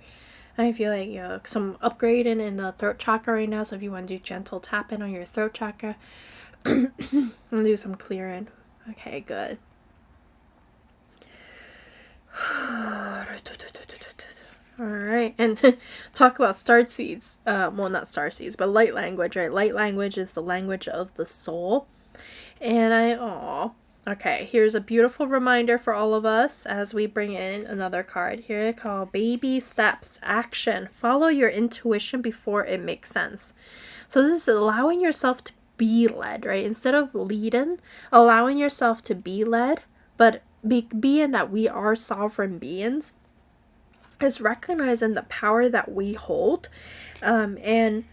I feel like some upgrading in the throat chakra right now. So if you want to do gentle tapping on your throat chakra, and do some clearing. Okay, good. Alright, and talk about star seeds. Well, not star seeds, but light language, right? Light language is the language of the soul. And okay, here's a beautiful reminder for all of us as we bring in another card here called Baby Steps Action. Follow your intuition before it makes sense. So this is allowing yourself to be led, right? Instead of leading, allowing yourself to be led, but being that we are sovereign beings, is recognizing the power that we hold, and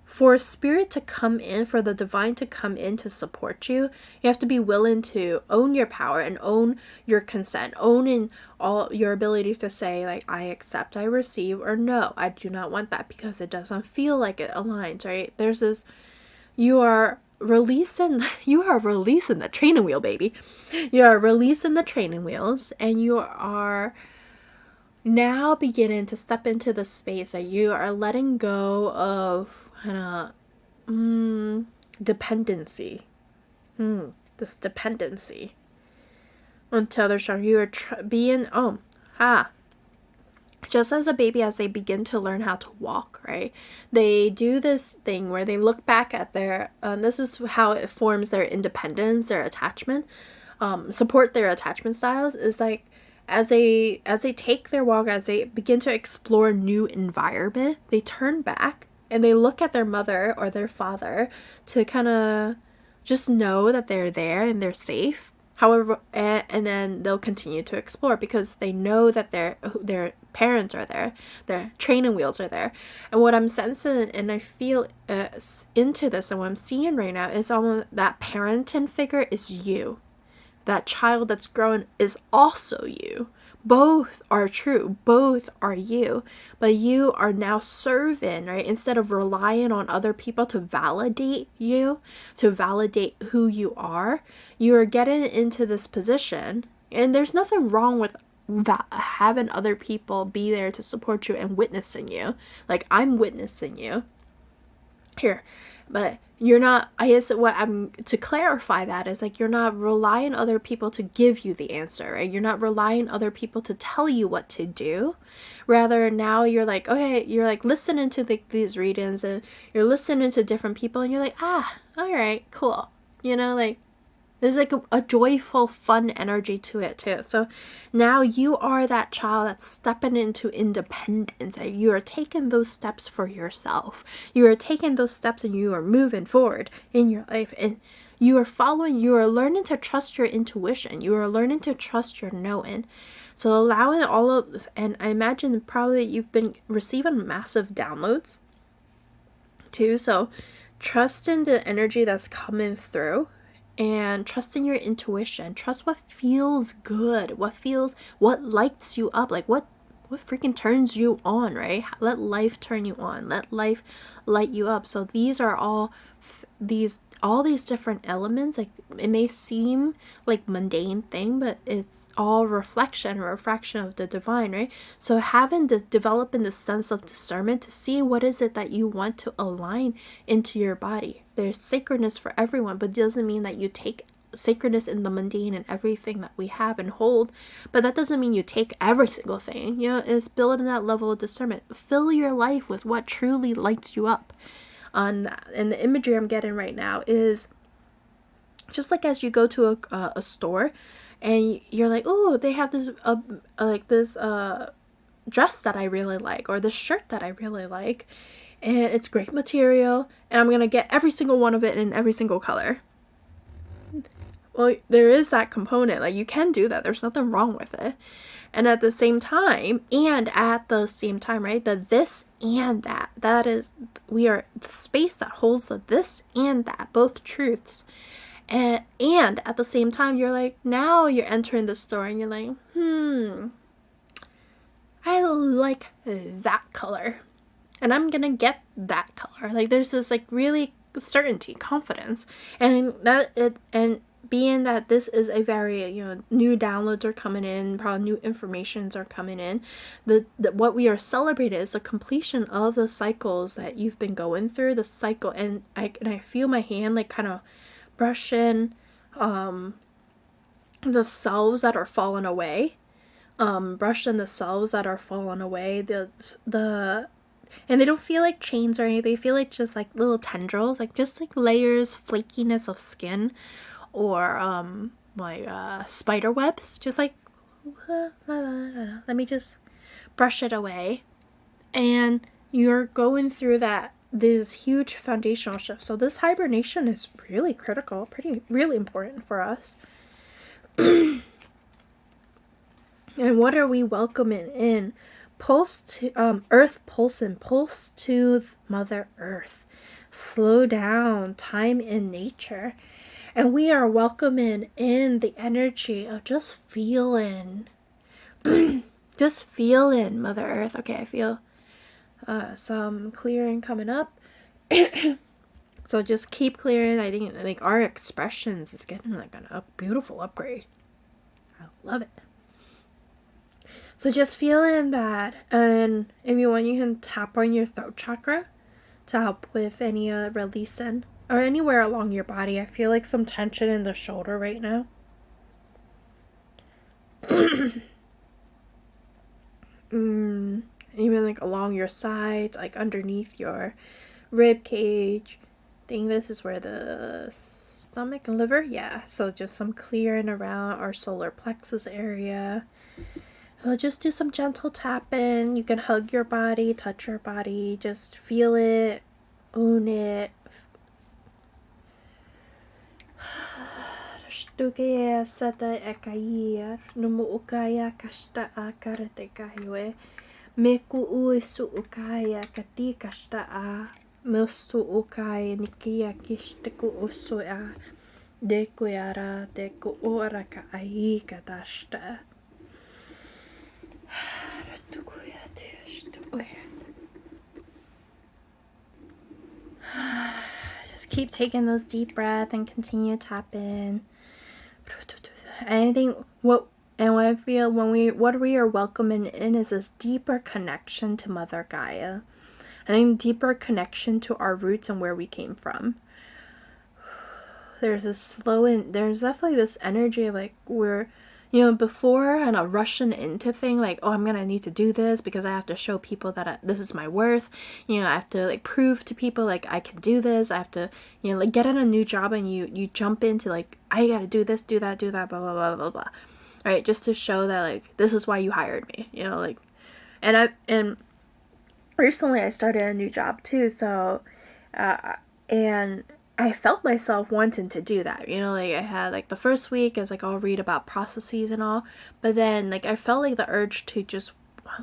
for spirit to come in, for the divine to come in to support you, you have to be willing to own your power and own your consent, owning all your abilities to say like, I accept, I receive, or no, I do not want that because it doesn't feel like it aligns, right? There's this, you are releasing the training wheel, baby. You are releasing the training wheels, and you are now beginning to step into the space that you are letting go of dependency. This dependency onto other stuff. You are being just as a baby, as they begin to learn how to walk, right? They do this thing where they look back at their, this is how it forms their independence, their attachment, support their attachment styles, is like, as they take their walk, as they begin to explore new environment, they turn back and they look at their mother or their father to kind of just know that they're there and they're safe. However, and then they'll continue to explore because they know that their parents are there, their training wheels are there. And what I'm sensing and I feel into this, and what I'm seeing right now, is almost that parenting figure is you. That child that's growing is also you. Both are true. Both are you. But you are now serving, right? Instead of relying on other people to validate you, to validate who you are getting into this position. And there's nothing wrong with having other people be there to support you and witnessing you. Like, I'm witnessing you here. But you're not, I guess what I'm, to clarify that is like, you're not relying on other people to give you the answer, right? You're not relying on other people to tell you what to do. Rather, now you're like, okay, you're like listening to these readings and you're listening to different people and you're like, all right, cool. You know, like, there's like a joyful, fun energy to it too. So now you are that child that's stepping into independence. You are taking those steps for yourself. You are taking those steps and you are moving forward in your life. And you are learning to trust your intuition. You are learning to trust your knowing. So allowing all of, and I imagine probably you've been receiving massive downloads too. So trust in the energy that's coming through. And trust in your intuition. Trust what feels good, what lights you up, like what freaking turns you on, right? Let life turn you on. Let life light you up. So these are all these different elements. Like, it may seem like mundane thing, but it's all reflection or refraction of the divine, right? So developing this sense of discernment to see what is it that you want to align into your body. There's sacredness for everyone, but it doesn't mean that you take sacredness in the mundane and everything that we have and hold. But that doesn't mean you take every single thing. You know, it's building that level of discernment. Fill your life with what truly lights you up. And the imagery I'm getting right now is just like as you go to a store and you're like, oh, they have this dress that I really like, or this shirt that I really like, and it's great material, and I'm gonna get every single one of it in every single color. Well, there is that component. Like, you can do that. There's nothing wrong with it. And at the same time, right, the this and that is, we are the space that holds the this and that, both truths. And at the same time, you're like, now you're entering the store and you're like, I like that color. And I'm gonna get that color. Like, there's this like really certainty, confidence. And being that this is a very, new downloads are coming in, probably new informations are coming in, what we are celebrating is the completion of the cycles that you've been going through, the cycle. And I feel my hand like kind of brushing the selves that are falling away, and they don't feel like chains or anything. They feel like just like little tendrils, like just like layers, flakiness of skin, or spider webs. Just like, let me just brush it away. And you're going through these huge foundational shifts. So this hibernation is really critical, really important for us. And what are we welcoming in? Pulse to Earth pulsing, pulse to Mother Earth. Slow down, time in nature. And we are welcoming in the energy of just feeling. Just feeling Mother Earth. Okay, I feel some clearing coming up. So just keep clearing. I think like our expressions is getting like a beautiful upgrade. I love it. So just feeling that, and if you want, you can tap on your throat chakra to help with any releasing, or anywhere along your body. I feel like some tension in the shoulder right now. Even like along your sides, like underneath your rib cage. I think this is where the stomach and liver, yeah. So just some clearing around our solar plexus area. I'll just do some gentle tapping. You can hug your body, touch your body, just feel it, own it. Stukaya sata ekaier, numu ukaya kasta a karate kaiwe. Meku uisu ukaya kati kasta a. Mostu ukaya nikia kistiku usuya. Deku yara deku ora ka ai katasta. Just keep taking those deep breaths and continue tapping. I think what I feel what we are welcoming in is this deeper connection to Mother Gaia. I think deeper connection to our roots and where we came from. There's definitely this energy of like we're, before and a rushing into thing like, oh, I'm gonna need to do this because I have to show people that this is my worth. I have to like prove to people like I can do this. I have to, like get in a new job and you jump into like, I gotta do this, do that, blah, blah, blah, blah, blah. Right? Just to show that like, this is why you hired me, like, and recently I started a new job too. So, and I felt myself wanting to do that, like I had like the first week is like I'll read about processes and all, but then like I felt like the urge to just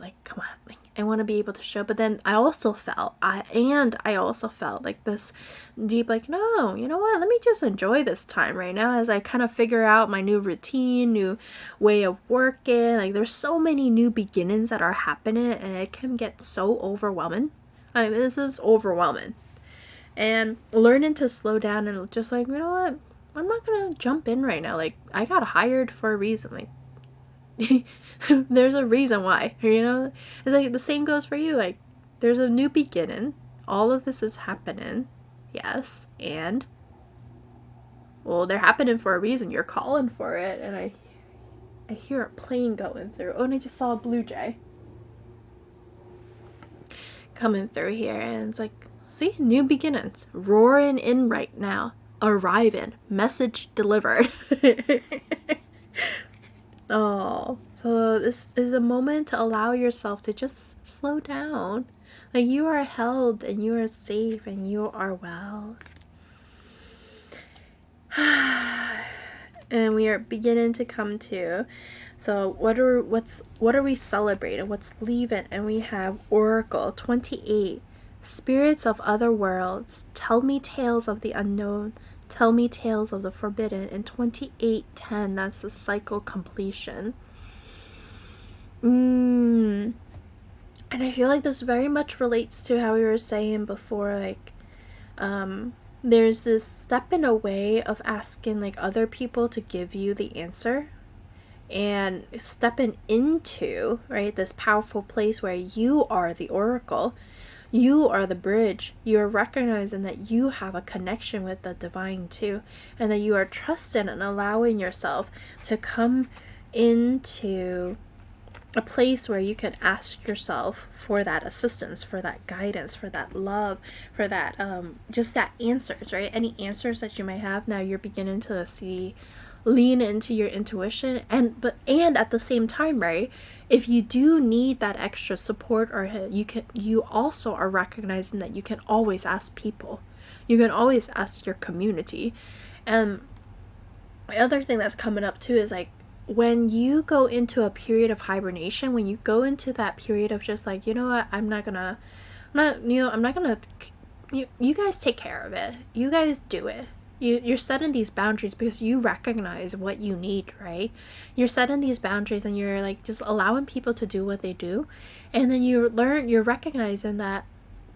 like, come on, like I want to be able to show, but then I also felt like this deep like, no, you know what, let me just enjoy this time right now as I kind of figure out my new routine, new way of working. Like there's so many new beginnings that are happening and it can get so overwhelming. Like this is overwhelming. And learning to slow down and just like, you know what, I'm not gonna jump in right now. Like I got hired for a reason. Like there's a reason why, it's like the same goes for you. Like there's a new beginning, all of this is happening, yes, and well, they're happening for a reason. You're calling for it. And I hear a plane going through. Oh, and I just saw a blue jay coming through here, and it's like, see, new beginnings roaring in right now, arriving, message delivered. Oh, so this is a moment to allow yourself to just slow down. Like you are held and you are safe and you are well. And we are beginning to come to, so what are we celebrating? What's leaving? And we have Oracle 28. Spirits of other worlds, tell me tales of the unknown, tell me tales of the forbidden. And 28:10, that's the cycle completion. And I feel like this very much relates to how we were saying before, like, there's this stepping away of asking like other people to give you the answer and stepping into, right, this powerful place where you are the oracle. You are the bridge. You are recognizing that you have a connection with the divine too, and that you are trusting and allowing yourself to come into a place where you can ask yourself for that assistance, for that guidance, for that love, for that just that answers, right? Any answers that you might have, now you're beginning to lean into your intuition, and at the same time, right, if you do need that extra support, or you also are recognizing that you can always ask people, you can always ask your community. And the other thing that's coming up too is like, when you go into a period of hibernation, when you go into that period of just like, you know what, I'm not gonna you guys take care of it, you guys do it. You're setting these boundaries because you recognize what you need, right? You're setting these boundaries and you're like just allowing people to do what they do. And then you're recognizing that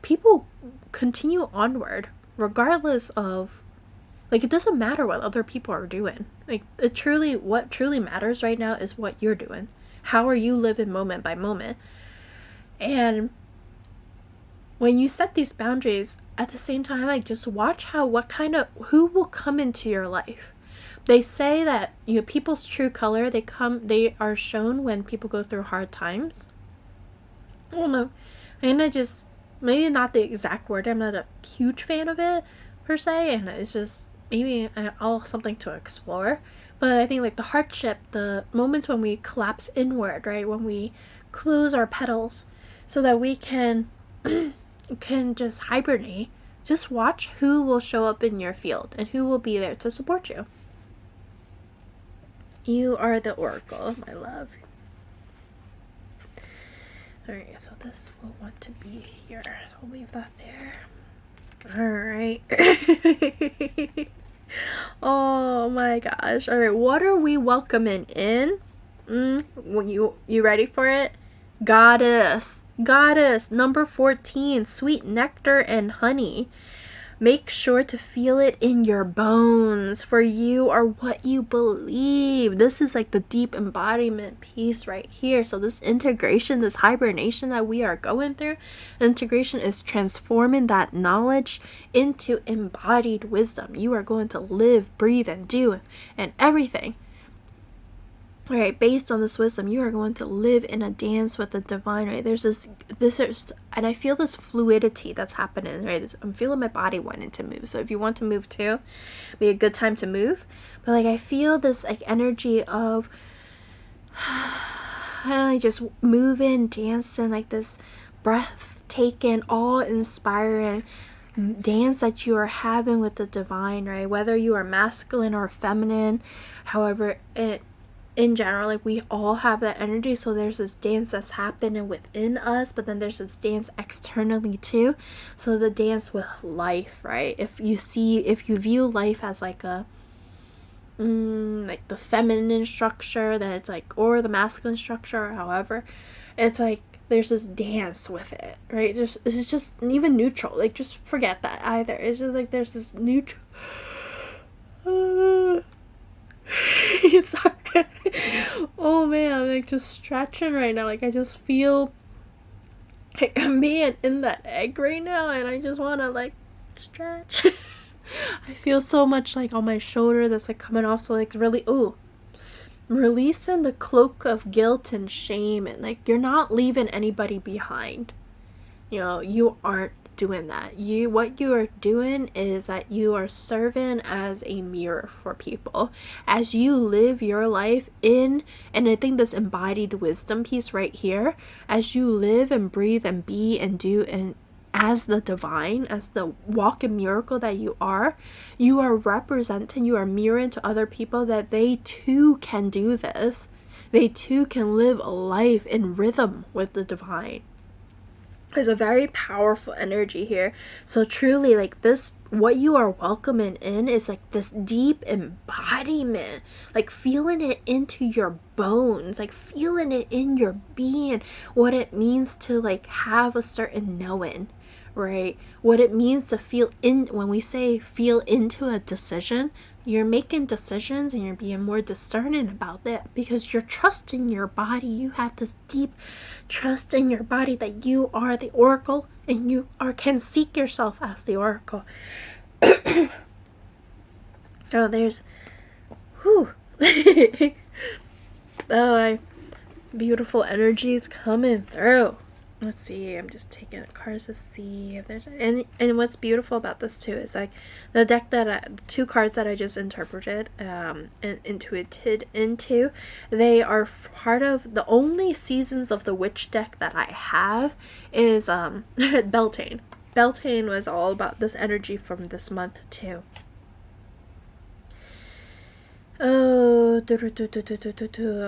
people continue onward regardless of, like, it doesn't matter what other people are doing. Like, what truly matters right now is what you're doing. How are you living moment by moment? And when you set these boundaries, at the same time, like, just watch who will come into your life. They say that, people's true color, they are shown when people go through hard times. well, no, and I just, maybe not the exact word, I'm not a huge fan of it per se, and it's just maybe all something to explore. But I think like the hardship, the moments when we collapse inward, right, when we close our petals so that we can can just hibernate, just watch who will show up in your field and who will be there to support you. You are the oracle, my love. Alright, so this will want to be here. So I'll leave that there. Alright. Oh my gosh. Alright, what are we welcoming in? You ready for it? Goddess. Goddess. Number 14. Sweet nectar and honey. Make sure to feel it in your bones, for you are what you believe. This is like the deep embodiment piece right here. So this integration, this hibernation that we are going through, integration is transforming that knowledge into embodied wisdom. You are going to live, breathe, and do, and everything. All right, based on this wisdom, you are going to live in a dance with the divine, right? There's this, and I feel this fluidity that's happening, right? I'm feeling my body wanting to move. So if you want to move too, be a good time to move. But like, I feel this like energy of, I just moving, dancing, like this breathtaking, awe-inspiring dance that you are having with the divine, right? Whether you are masculine or feminine, however it, in general, like we all have that energy. So there's this dance that's happening within us, but then there's this dance externally too. So the dance with life, right? If you view life as like a like the feminine structure, that it's like, or the masculine structure, or however, it's like there's this dance with it, right? It's just even neutral, like just forget that either. It's just like there's this neutral sorry. Oh man, I'm like just stretching right now. Like I just feel like I'm being in that egg right now, and I just want to like stretch. I feel so much like on my shoulder that's like coming off. So like really, releasing the cloak of guilt and shame, and like you're not leaving anybody behind. You know, you aren't doing that. What you are doing is that you are serving as a mirror for people as you live your life in, and I think this embodied wisdom piece right here, as you live and breathe and be and do, and as the divine, as the walking miracle that you are representing, you are mirroring to other people that they too can do this. They too can live a life in rhythm with the divine. There's a very powerful energy here. So truly, like this, what you are welcoming in is like this deep embodiment, like feeling it into your bones, like feeling it in your being, what it means to like have a certain knowing, right? What it means to feel in, when we say feel into a decision, you're making decisions and you're being more discerning about that because you're trusting your body. You have this deep trust in your body that you are the oracle, and you can seek yourself as the oracle. Oh, there's beautiful energies coming through. Let's see, I'm just taking cards to see if there's and what's beautiful about this too is like the deck that two cards that I just interpreted and intuited into, they are part of the only seasons of the witch deck that I have is Beltane. Beltane was all about this energy from this month too. Oh,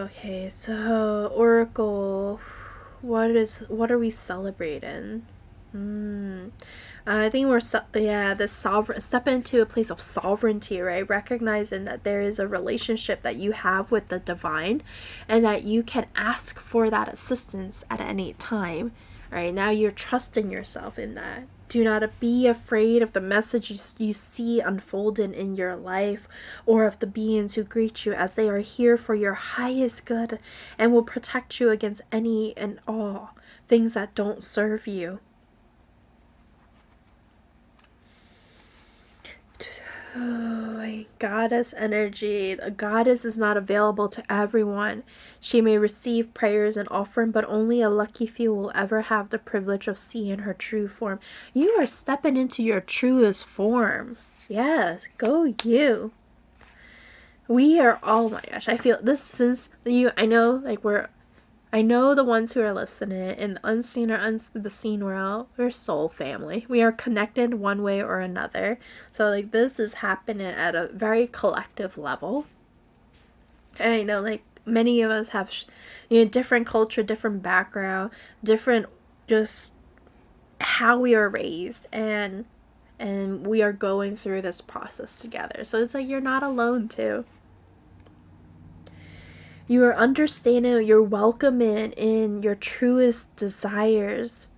okay, so Oracle, what are we celebrating? I think we're the sovereign, step into a place of sovereignty, right? Recognizing that there is a relationship that you have with the divine, and that you can ask for that assistance at any time. Right now, you're trusting yourself in that. Do not be afraid of the messages you see unfolding in your life, or of the beings who greet you, as they are here for your highest good and will protect you against any and all things that don't serve you. Oh, goddess energy. A goddess is not available to everyone. She may receive prayers and offering, but only a lucky few will ever have the privilege of seeing her true form. You are stepping into your truest form. Yes, go you. We are, oh my gosh, I feel this since you, I know, like I know the ones who are listening in the unseen or the seen world, we're soul family. We are connected one way or another. So like this is happening at a very collective level. And I know like many of us have, different culture, different background, different just how we are raised, and we are going through this process together. So it's like you're not alone too. You are understanding, you're welcoming in your truest desires,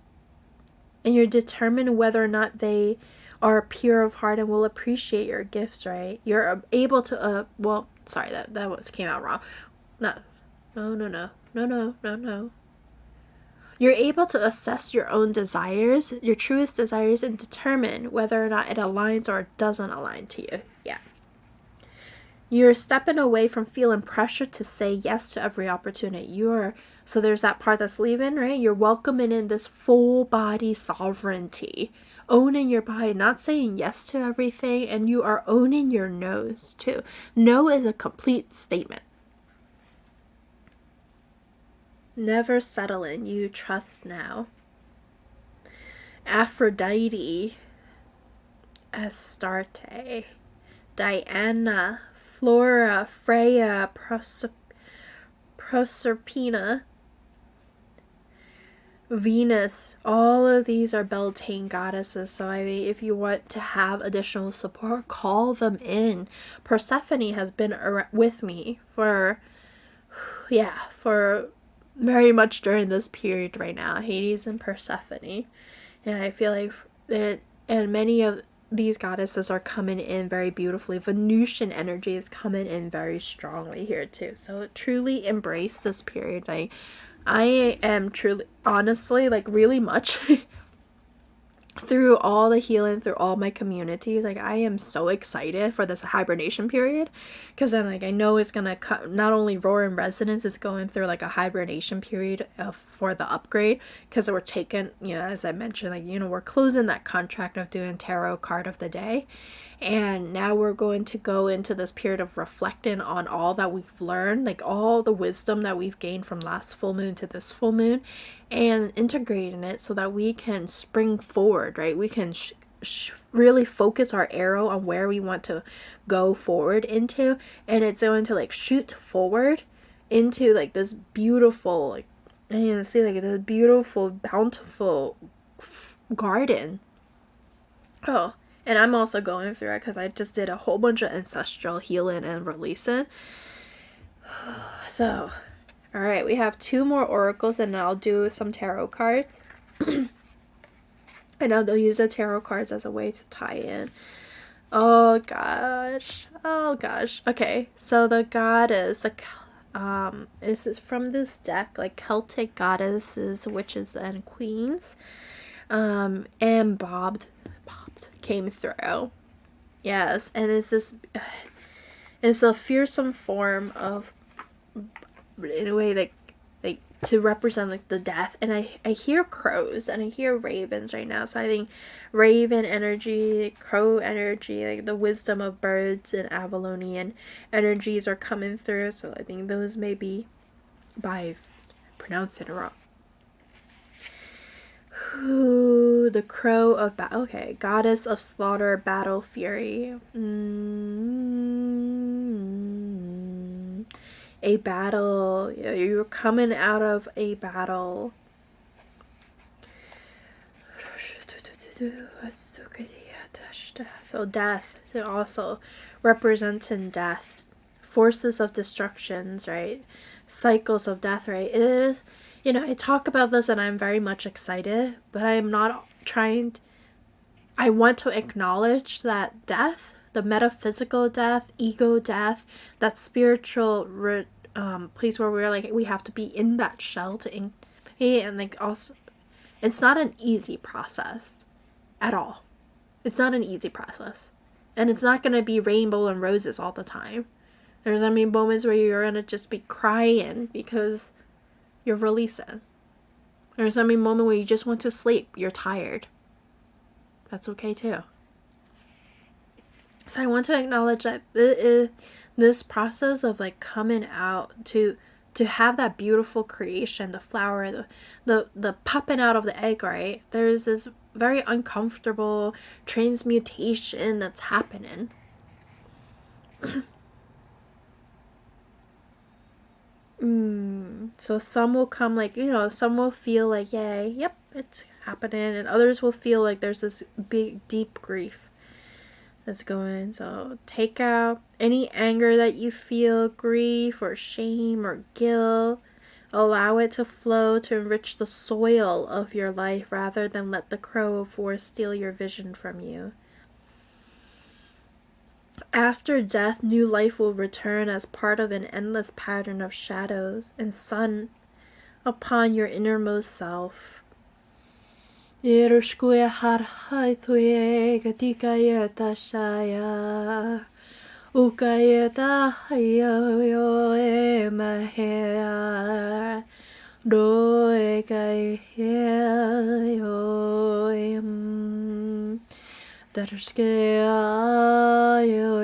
and you're determined whether or not they are pure of heart and will appreciate your gifts, right? You're able to, well, sorry, that came out wrong. No. You're able to assess your own desires, your truest desires, and determine whether or not it aligns or it doesn't align to you. Yeah. You're stepping away from feeling pressure to say yes to every opportunity. So there's that part that's leaving, right? You're welcoming in this full body sovereignty, owning your body, not saying yes to everything, and you are owning your no's too. No is a complete statement. Never settle in. You trust now. Aphrodite, Astarte, Diana, Flora, Freya, Proserpina, Venus, all of these are Beltane goddesses. So I mean, if you want to have additional support, call them in. Persephone has been with me for very much during this period right now. Hades and Persephone. And I feel like and many of these goddesses are coming in very beautifully. Venusian energy is coming in very strongly here too. So truly embrace this period. Like I am truly, honestly, like really much through all the healing, through all my communities, like I am so excited for this hibernation period, because then like I know it's gonna cut, not only Roar and Resonance is going through like a hibernation period for the upgrade, because we're taking, as I mentioned, like we're closing that contract of doing tarot card of the day, and now we're going to go into this period of reflecting on all that we've learned, like all the wisdom that we've gained from last full moon to this full moon, and integrating it so that we can spring forward, right? We can really focus our arrow on where we want to go forward into, and it's going to like shoot forward into like this beautiful, like, and you can see like this beautiful, bountiful garden. Oh, and I'm also going through it because I just did a whole bunch of ancestral healing and releasing. So, all right, we have 2 more oracles, and I'll do some tarot cards. And I'll use the tarot cards as a way to tie in. Oh gosh. Okay, so the goddess, this is from this deck, like Celtic goddesses, witches, and queens. And Bobbed came through. Yes, and it's a fearsome form of, in a way, like to represent like the death. And I hear crows and I hear ravens right now, so I think raven energy, crow energy, like the wisdom of birds and Avalonian energies are coming through. So I think those may be, by pronouncing it wrong. Ooh, the crow of okay, goddess of slaughter, battle fury. A battle. You're coming out of a battle. So death. So also representing death. Forces of destructions, right? Cycles of death, right? It is, I talk about this and I'm very much excited, but I am not trying I want to acknowledge that death, the metaphysical death, ego death, that spiritual place where we're like, we have to be in that shell to and like also, it's not an easy process at all. It's not an easy process. And it's not going to be rainbow and roses all the time. There's going to be moments where you're going to just be crying because you're releasing. There's going to be a moment where you just want to sleep. You're tired. That's okay too. So I want to acknowledge that this process of like coming out to have that beautiful creation, the flower, the popping out of the egg, right? There's this very uncomfortable transmutation that's happening. So some will come like, some will feel like, yay, yep, it's happening, and others will feel like there's this big deep grief that's going. So take out any anger that you feel, grief or shame or guilt. Allow it to flow to enrich the soil of your life rather than let the crow of war steal your vision from you. After death, new life will return as part of an endless pattern of shadows and sun upon your innermost self. Yerushkuya harhaituye gatikayeta shaya ukayeta hayo emahea doe kayo darshkeya yo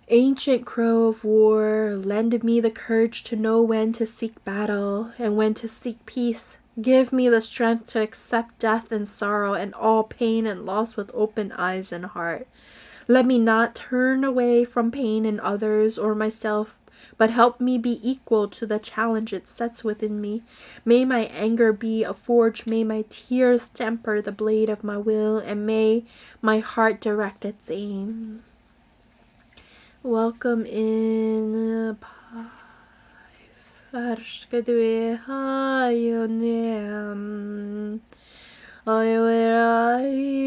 Ancient crow of war, lend me the courage to know when to seek battle and when to seek peace. Give me the strength to accept death and sorrow and all pain and loss with open eyes and heart. Let me not turn away from pain in others or myself, but help me be equal to the challenge it sets within me. May my anger be a forge, may my tears temper the blade of my will, and may my heart direct its aim. Welcome in Farskadwe Hayonem Ayam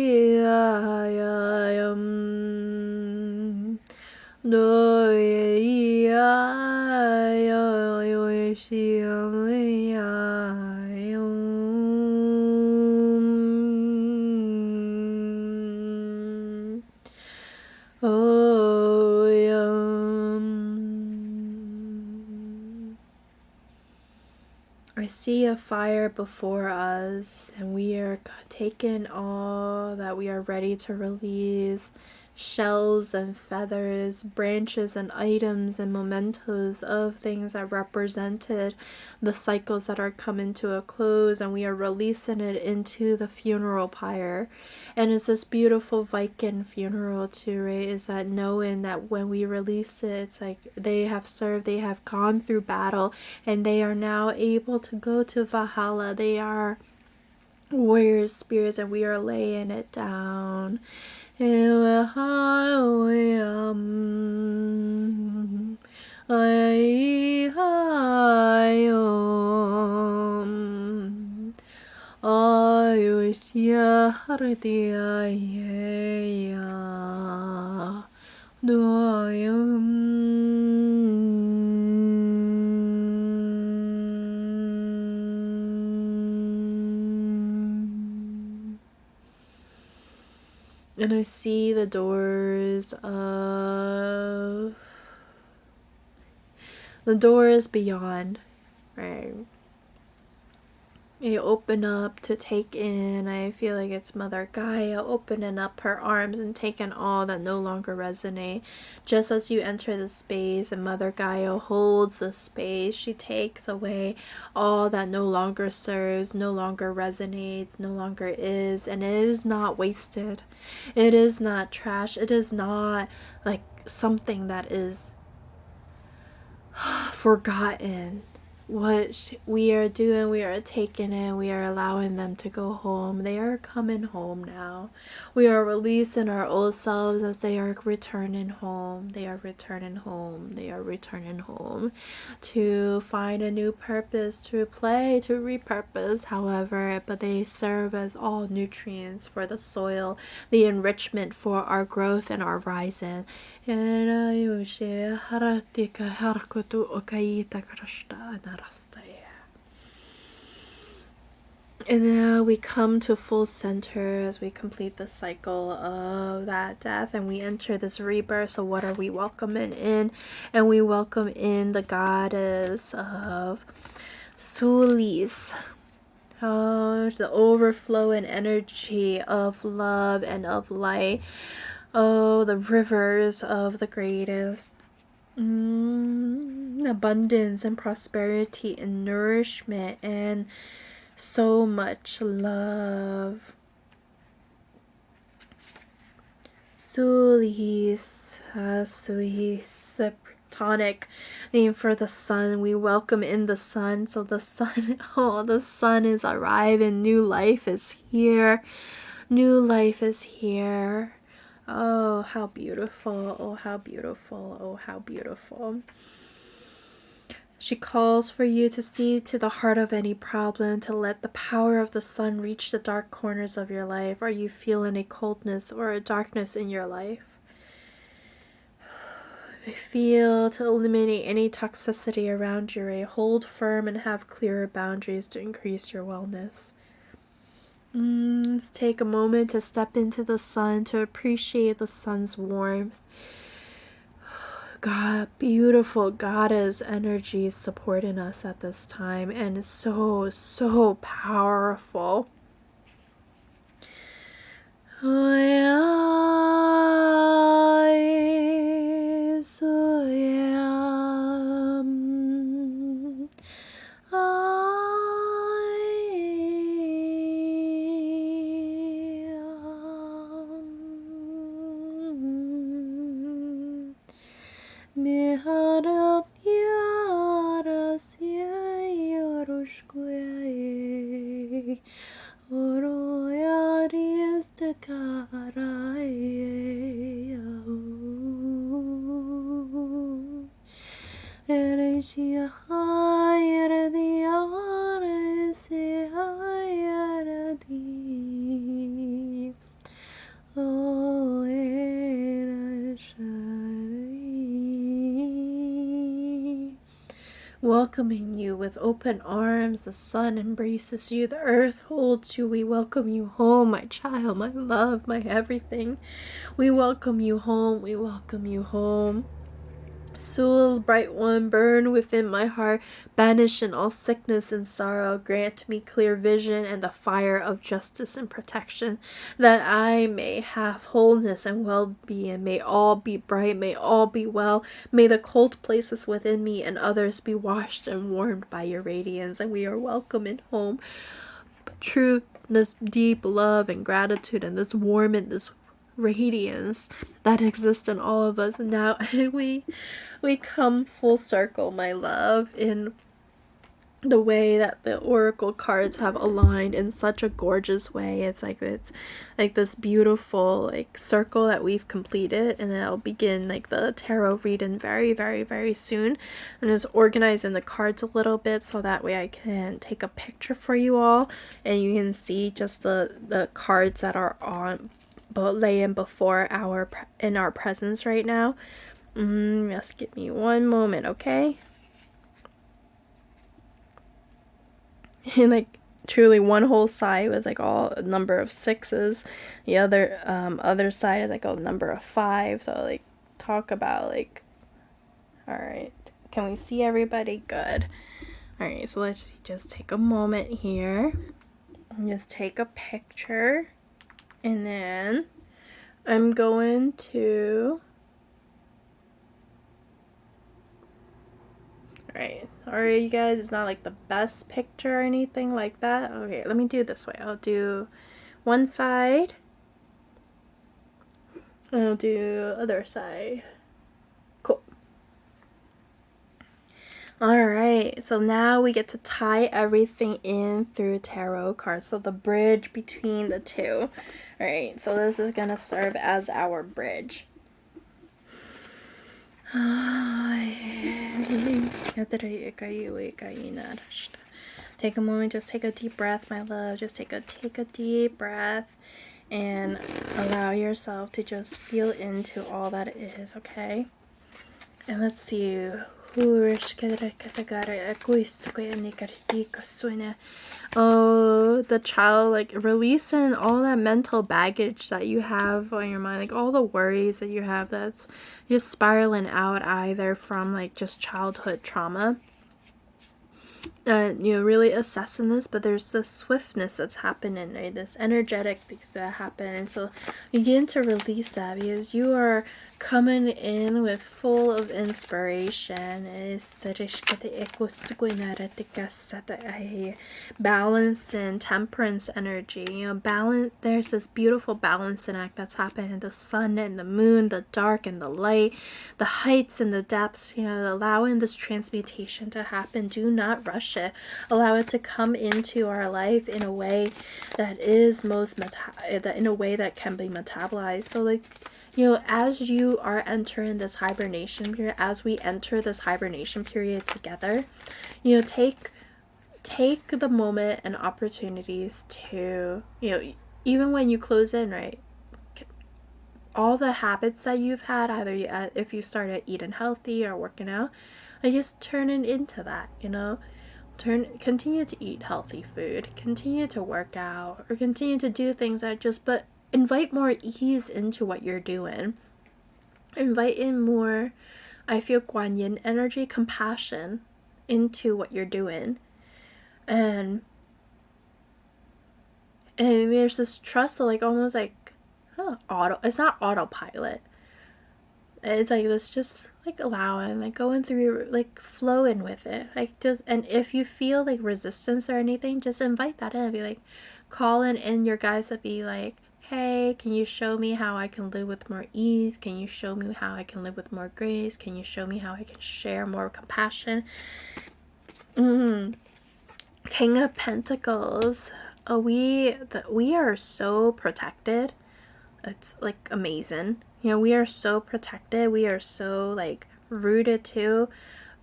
I see a fire before us, and we are taking all that we are ready to release. Shells and feathers, branches and items and mementos of things that represented the cycles that are coming to a close, and we are releasing it into the funeral pyre. And it's this beautiful Viking funeral too, right? Is that knowing that when we release it, it's like they have served, they have gone through battle, and they are now able to go to Valhalla. They are warrior spirits, and we are laying it down. And I see the doors beyond, right? You open up to take in. I feel like it's Mother Gaia opening up her arms and taking all that no longer resonate. Just as you enter the space and Mother Gaia holds the space, she takes away all that no longer serves, no longer resonates, no longer is, and it is not wasted. It is not trash. It is not like something that is forgotten. What we are doing, we are taking it, we are allowing them to go home. They are coming home now. We are releasing our old selves as they are returning home. They are returning home. They are returning home to find a new purpose, to play, to repurpose, however, but they serve as all nutrients for the soil, the enrichment for our growth and our rising. And now we come to full center as we complete the cycle of that death and we enter this rebirth. So what are we welcoming in? And we welcome in the goddess of Sulis. Oh, the overflow and energy of love and of light. Oh, the rivers of the greatest. Abundance and prosperity and nourishment and so much love. Sulis, the Platonic name for the sun. We welcome in the sun. So the sun, oh, the sun is arriving. New life is here. New life is here. Oh, how beautiful. Oh, how beautiful. Oh, how beautiful. She calls for you to see to the heart of any problem, to let the power of the sun reach the dark corners of your life. Are you feeling a coldness or a darkness in your life? Feel to eliminate any toxicity around you, Ray. Hold firm and have clearer boundaries to increase your wellness. Let's take a moment to step into the sun, to appreciate the sun's warmth. God, beautiful goddess energy supporting us at this time, and so, so powerful. Welcoming you with open arms, the sun embraces you, the earth holds you. We welcome you home, my child, my love, my everything. We welcome you home, we welcome you home. Soul, bright one, burn within my heart, banish in all sickness and sorrow, grant me clear vision and the fire of justice and protection, that I may have wholeness and well-being. May all be bright, may all be well, may the cold places within me and others be washed and warmed by your radiance, and we are welcome in home. True, this deep love and gratitude and this warmth and this radiance that exists in all of us. And now we come full circle, my love, in the way that the oracle cards have aligned in such a gorgeous way. It's like this beautiful like circle that we've completed, and then I'll begin like the tarot reading very, very, very soon. I'm just organizing the cards a little bit so that way I can take a picture for you all and you can see just the cards that are on laying before in our presence right now. Just give me one moment, okay? And like truly one whole side was like all a number of sixes, the other side is like a number of 5. So like talk about like, all right, can we see everybody? Good. All right, so let's just take a moment here and just take a picture, and then I'm going to, alright, sorry you guys, it's not like the best picture or anything like that. Okay, let me do it this way. I'll do one side, and I'll do other side. Cool. Alright, so now we get to tie everything in through tarot cards. So the bridge between the two. Alright, so this is going to serve as our bridge. Take a moment, just take a deep breath, my love. Just take a deep breath and allow yourself to just feel into all that it is, okay? And let's see Oh, the child, like releasing all that mental baggage that you have on your mind, like all the worries that you have that's just spiraling out either from like just childhood trauma. Really assessing this, but there's this swiftness that's happening, right? This energetic things that happen, and so begin to release that because you are coming in with full of inspiration. Balance and temperance energy. Balance. There's this beautiful balancing act that's happening. The sun and the moon, the dark and the light, the heights and the depths. Allowing this transmutation to happen. Do not rush it. Allow it to come into our life in a way that is in a way that can be metabolized. So like, as you are entering this hibernation period, as we enter this hibernation period together, take the moment and opportunities to, even when you close in, right? All the habits that you've had, either if you started eating healthy or working out, like just turning into that, continue to eat healthy food, continue to work out, or continue to do things but invite more ease into what you're doing. Invite in more, I feel, Guan Yin energy, compassion into what you're doing. And there's this trust, like almost like it's not autopilot. It's like this, just like allowing, like going through, like flowing with it, like just. And if you feel like resistance or anything, just invite that in. Be like calling in your guys to be like, hey, can you show me how I can live with more ease? Can you show me how I can live with more grace? Can you show me how I can share more compassion? King of Pentacles. We are so protected. It's like amazing. We are so protected. We are so like rooted to,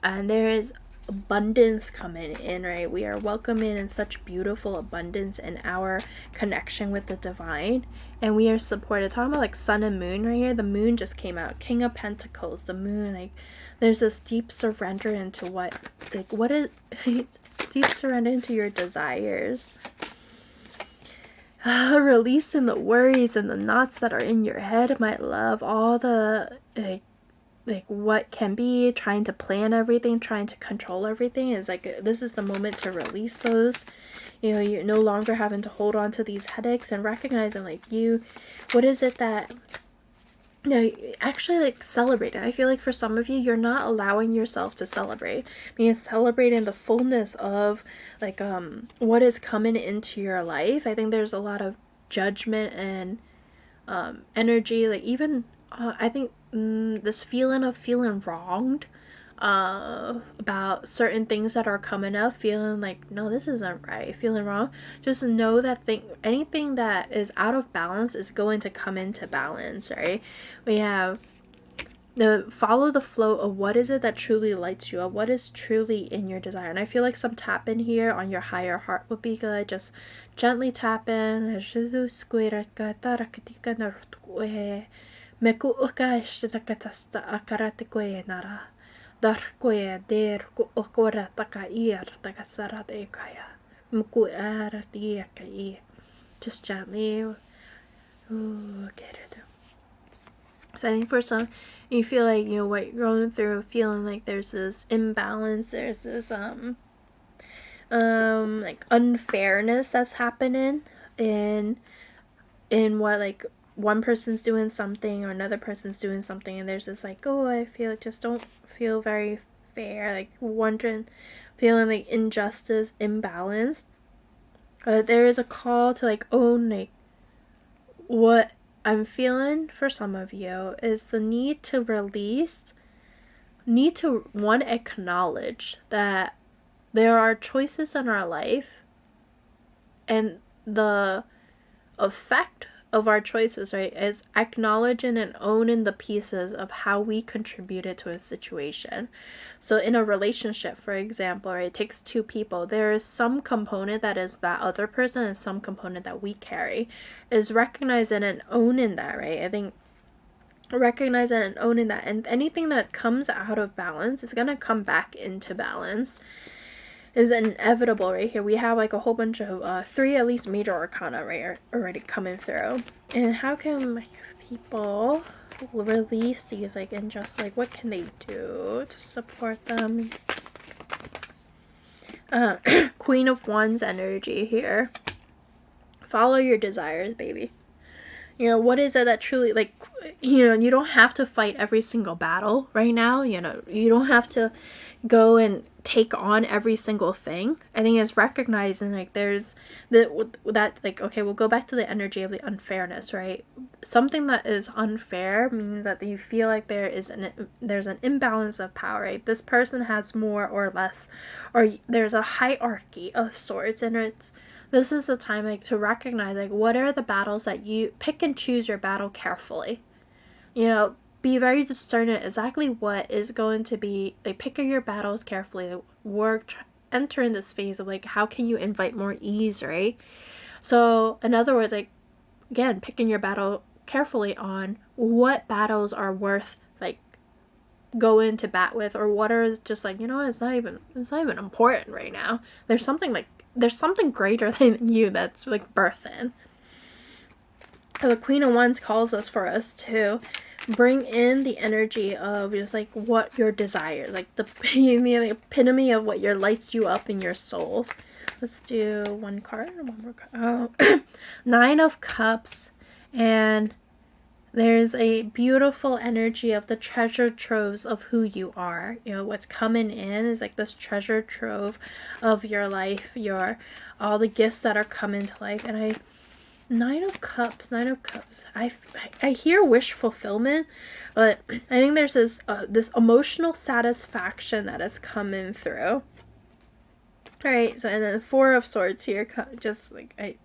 and there is abundance coming in, right? We are welcoming in such beautiful abundance in our connection with the divine, and we are supported. Talking about like sun and moon right here. The moon just came out. King of Pentacles. The moon, like there's this deep surrender into what is deep surrender into your desires. Releasing the worries and the knots that are in your head, my love. All the like what can be, trying to plan everything, trying to control everything, is like, this is the moment to release those. You're no longer having to hold on to these headaches, and recognizing like what is it that actually like celebrate it. I feel like for some of you, you're not allowing yourself to celebrate. Celebrating the fullness of like what is coming into your life. I think there's a lot of judgment and energy, like even I think this feeling of feeling wronged about certain things that are coming up, feeling like, no, this isn't right, feeling wrong. Just know that anything that is out of balance is going to come into balance, right? We have follow the flow of what is it that truly lights you up, what is truly in your desire. And I feel like some tap in here on your higher heart would be good. Just gently tap in. Just gently. Ooh, get it. So I think for some, you feel like, what you're going through, feeling like there's this imbalance, there's this like unfairness that's happening in what, like, one person's doing something or another person's doing something, and there's this like, oh, I feel like just don't feel very fair, like wondering, feeling like injustice, imbalance. There is a call to like own, like, what I'm feeling for some of you is the need to release, acknowledge that there are choices in our life, and the effect of our choices, right, is acknowledging and owning the pieces of how we contributed to a situation. So in a relationship, for example, right, it takes two people. There is some component that is that other person and some component that we carry. Is recognizing and owning that, right? I think recognizing and owning that, and anything that comes out of balance is going to come back into balance, is inevitable. Right here we have like a whole bunch of 3 at least major arcana right already coming through. And how can people release these, like, and just like what can they do to support them? Queen of Wands energy here. Follow your desires, baby. You know, what is it that truly, like, you know, you don't have to fight every single battle right now. You know, you don't have to go and take on every single thing. I think it's recognizing, like, there's that, like, okay, we'll go back to the energy of the unfairness, right? Something that is unfair means that you feel like there's an imbalance of power, right? This person has more or less, or there's a hierarchy of sorts, and this is the time, like, to recognize, like, what are the battles that you pick and choose your battle carefully. You know, be very discerning exactly what is going to be, like, picking your battles carefully. Work, enter in this phase of, like, how can you invite more ease, right? So, in other words, like, again, picking your battle carefully on what battles are worth, like, going to bat with, or what are just like, you know, it's not even important right now. There's something greater than you that's, like, birthing. The Queen of Wands calls us for us to bring in the energy of just, like, what your desires, like the epitome of what lights you up in your souls. Let's do one more card. Oh. 9 of Cups, and there's a beautiful energy of the treasure troves of who you are. You know, what's coming in is like this treasure trove of your life, all the gifts that are coming to life. And 9 of Cups. I hear wish fulfillment, but I think there's this emotional satisfaction that is coming through. All right, so, and then 4 of Swords here, just like I'm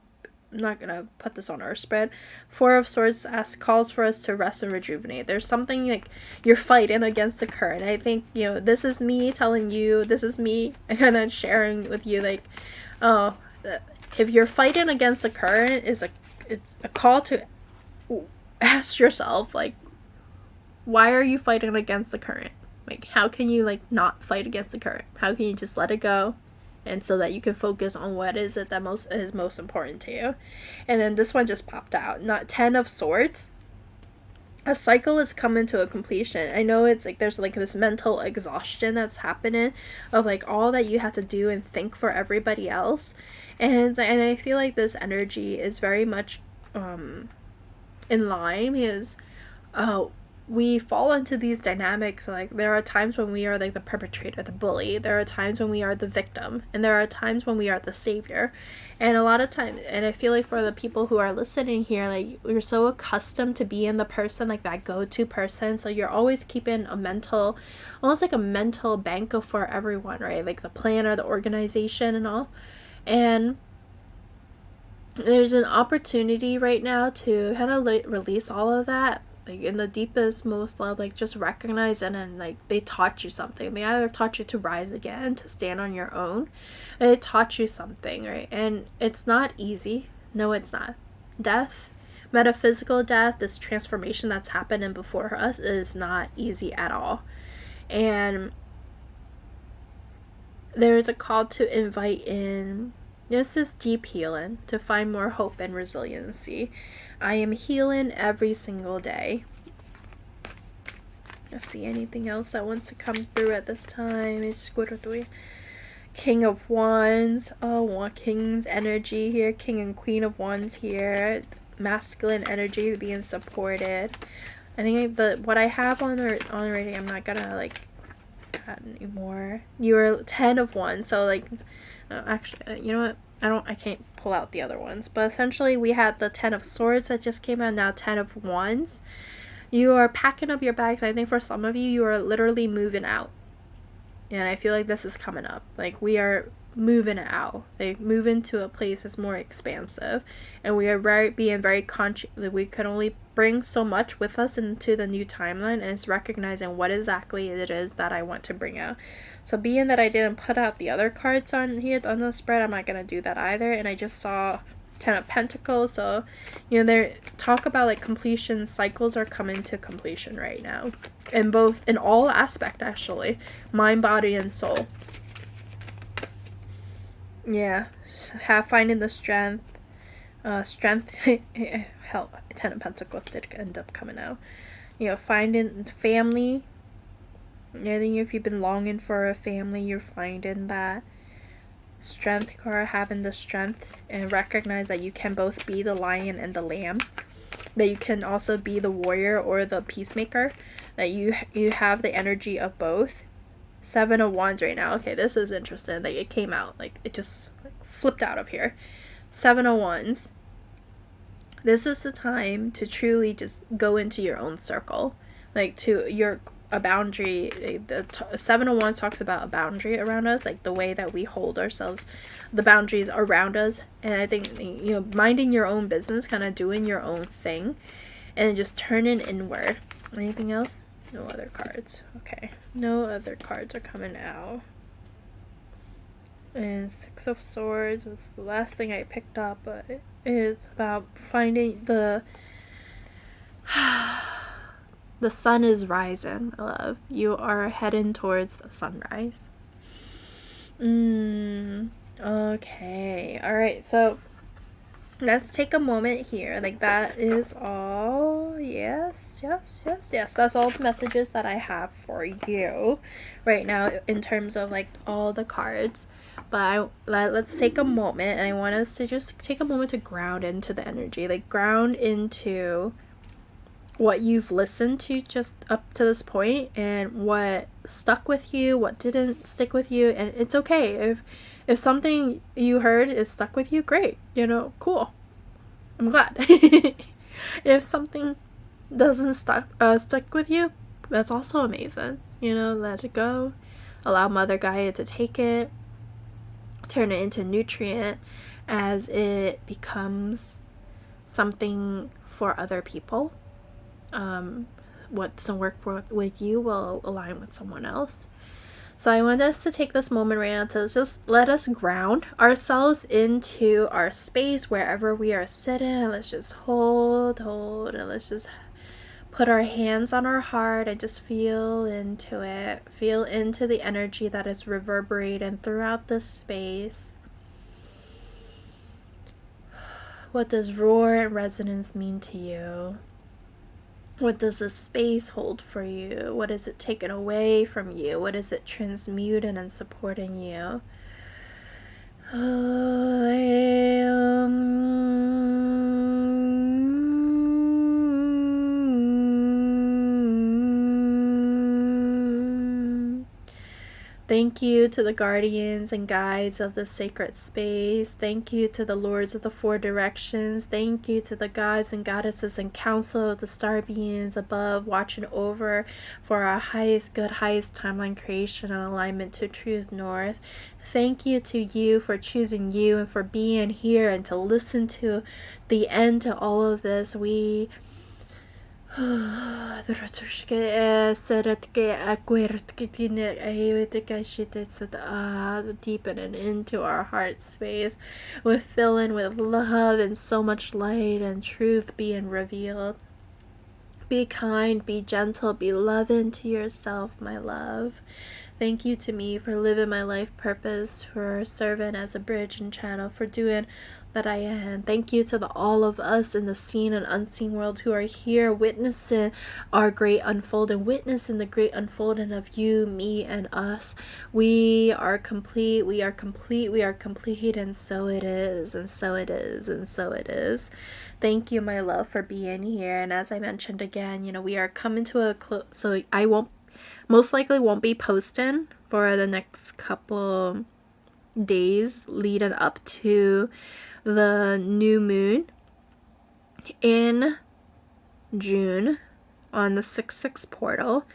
not gonna put this on our spread. 4 of Swords calls for us to rest and rejuvenate. There's something like you're fighting against the current. I think, you know, this is me telling you, this is me kind of sharing with you, like, oh, if you're fighting against the current, it's a call to ask yourself, like, why are you fighting against the current? Like, how can you, like, not fight against the current? How can you just let it go? And so that you can focus on what is it that is most important to you. And then this one just popped out. Not 10 of Swords. A cycle is coming to a completion. I know it's like there's like this mental exhaustion that's happening of like all that you have to do and think for everybody else. And I feel like this energy is very much in line, because we fall into these dynamics. Like, there are times when we are like the perpetrator, the bully. There are times when we are the victim, and there are times when we are the savior. And a lot of times, and I feel like for the people who are listening here, like, you're so accustomed to being the person, like that go-to person, so you're always keeping almost like a mental bank for everyone, right? Like the plan or the organization and all. And there's an opportunity right now to kind of release all of that, like, in the deepest, most love, like, just recognize. And then, like, they taught you something. They either taught you to rise again, to stand on your own, and it taught you something, right? And it's not easy. No, it's not. Death, metaphysical death, this transformation that's happening before us is not easy at all. And there's a call to invite in, this is deep healing, to find more hope and resiliency. I am healing every single day. Let's see, anything else that wants to come through at this time? King of Wands. Oh, King's energy here. King and Queen of Wands here. Masculine energy being supported. I think what I have on already, I'm not gonna, like, add anymore. You're 10 of Wands, so, like, actually, you know what? I can't pull out the other ones, but essentially we had the 10 of Swords that just came out, now 10 of Wands. You are packing up your bags. I think for some of you, you are literally moving out. And I feel like this is coming up. Like, we are moving out. Like, moving to a place that's more expansive. And we are being very conscious that we can only bring so much with us into the new timeline. And it's recognizing what exactly it is that I want to bring out. So being that I didn't put out the other cards on here on the spread, I'm not going to do that either. And I just saw Ten of Pentacles. So, you know, there talk about like completion cycles are coming to completion right now, in all aspect, actually, mind, body, and soul. Yeah, finding the strength. Hell, Ten of Pentacles did end up coming out. You know, finding family. I think if you've been longing for a family, you're finding that. Strength card, having the strength and recognize that you can both be the lion and the lamb, that you can also be the warrior or the peacemaker, that you have the energy of both. Seven of Wands right now. Okay, this is interesting. Like, it came out, like, it just flipped out of here. Seven of Wands. This is the time to truly just go into your own circle, like a boundary. The Seven of Wands talks about a boundary around us, like the way that we hold ourselves, the boundaries around us. And I think, you know, minding your own business, kind of doing your own thing, and just turning inward. Anything else? No other cards. Okay, no other cards are coming out. And Six of Swords was the last thing I picked up, but it's about finding the the sun is rising, my love. You are heading towards the sunrise. Okay. Alright, so let's take a moment here. Like, that is all. Yes. That's all the messages that I have for you right now in terms of like all the cards. But let's take a moment, and I want us to just take a moment to ground into the energy, like ground into what you've listened to just up to this point, and what stuck with you, what didn't stick with you. And it's okay if something you heard is stuck with you, great, you know, cool, I'm glad. If something doesn't stick with you, that's also amazing, you know. Let it go, allow Mother Gaia to take it, turn it into nutrient as it becomes something for other people. What doesn't work with you will align with someone else. So I want us to take this moment right now to just let us ground ourselves into our space wherever we are sitting. Let's just hold, and let's just put our hands on our heart and just feel into it. Feel into the energy that is reverberating throughout this space. What does roar and resonance mean to you? What does this space hold for you? What is it taking away from you? What is it transmuting and supporting you? Thank you to the guardians and guides of the sacred space. Thank you to the lords of the four directions. Thank you to the gods and goddesses and council of the star beings above, watching over for our highest good, highest timeline creation and alignment to truth north. Thank you to you for choosing you and for being here and to listen to the end to all of this. We deepen into our heart space. We're filling with love and so much light and truth being revealed. Be kind, be gentle, be loving to yourself, my love. Thank you to me for living my life purpose, for serving as a bridge and channel, for doing that I am. Thank you to all of us in the seen and unseen world who are here witnessing our great unfolding, witnessing the great unfolding of you, me, and us. We are complete, we are complete, we are complete, and so it is, and so it is, and so it is. Thank you, my love, for being here. And as I mentioned again, you know, we are coming to a close, so I most likely won't be posting for the next couple days leading up to the new moon in June on the 6/6 portal.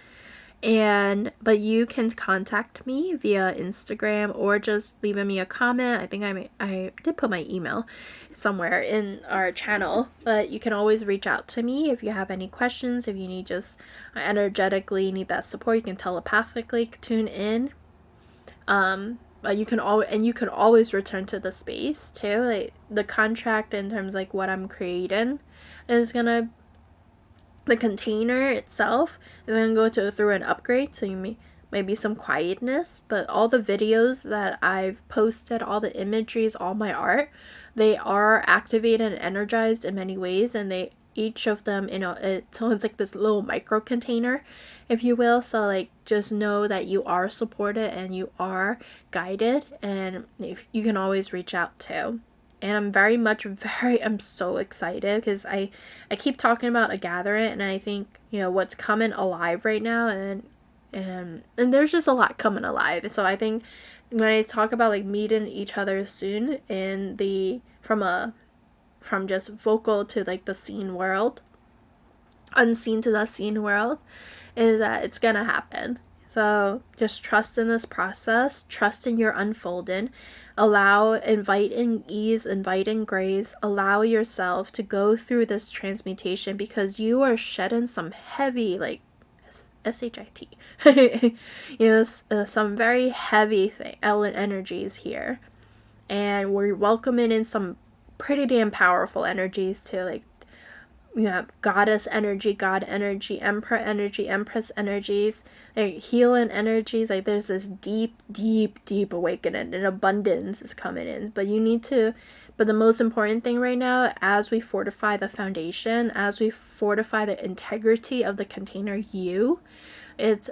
But you can contact me via Instagram or just leaving me a comment. I think I did put my email somewhere in our channel, but you can always reach out to me if you have any questions. If you need just energetically need that support, you can telepathically tune in. you can always return to the space too. Like the contract in terms of like what I'm creating is gonna, the container itself is gonna go through an upgrade. So you maybe some quietness, but all the videos that I've posted, all the imageries, all my art, they are activated and energized in many ways, and they each of them, so it's like this little micro container, if you will. So like just know that you are supported and you are guided, and you can always reach out to. And I'm so excited because I keep talking about a gathering, and I think what's coming alive right now, and there's just a lot coming alive. So I think when I talk about like meeting each other soon in the from just vocal to like the seen world, unseen to the seen world, is that it's gonna happen. So just trust in this process, trust in your unfolding, invite in ease, invite in grace, allow yourself to go through this transmutation, because you are shedding some heavy, like S-H-I-T, some very heavy energies here. And we're welcoming in some pretty damn powerful energies too, like goddess energy, god energy, emperor energy, empress energies, like healing energies. Like there's this deep awakening and abundance is coming in. But the most important thing right now, as we fortify the foundation, as we fortify the integrity of the container, it's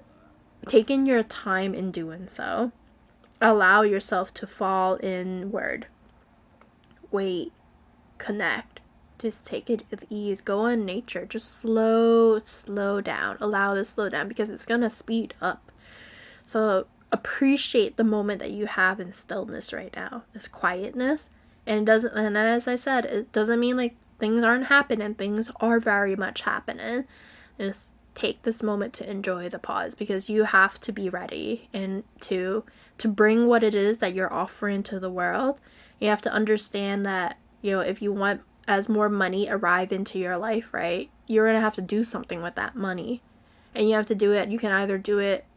taking your time in doing so. Allow yourself to fall inward. Wait. Connect. Just take it with ease. Go in nature. Just slow down. Allow this slow down, because it's gonna speed up. So appreciate the moment that you have in stillness right now. This quietness. And as I said, it doesn't mean like things aren't happening. Things are very much happening. Just take this moment to enjoy the pause, because you have to be ready and to bring what it is that you're offering to the world. You have to understand that if you want as more money arrive into your life, right, you're gonna have to do something with that money, and you have to do it. You can either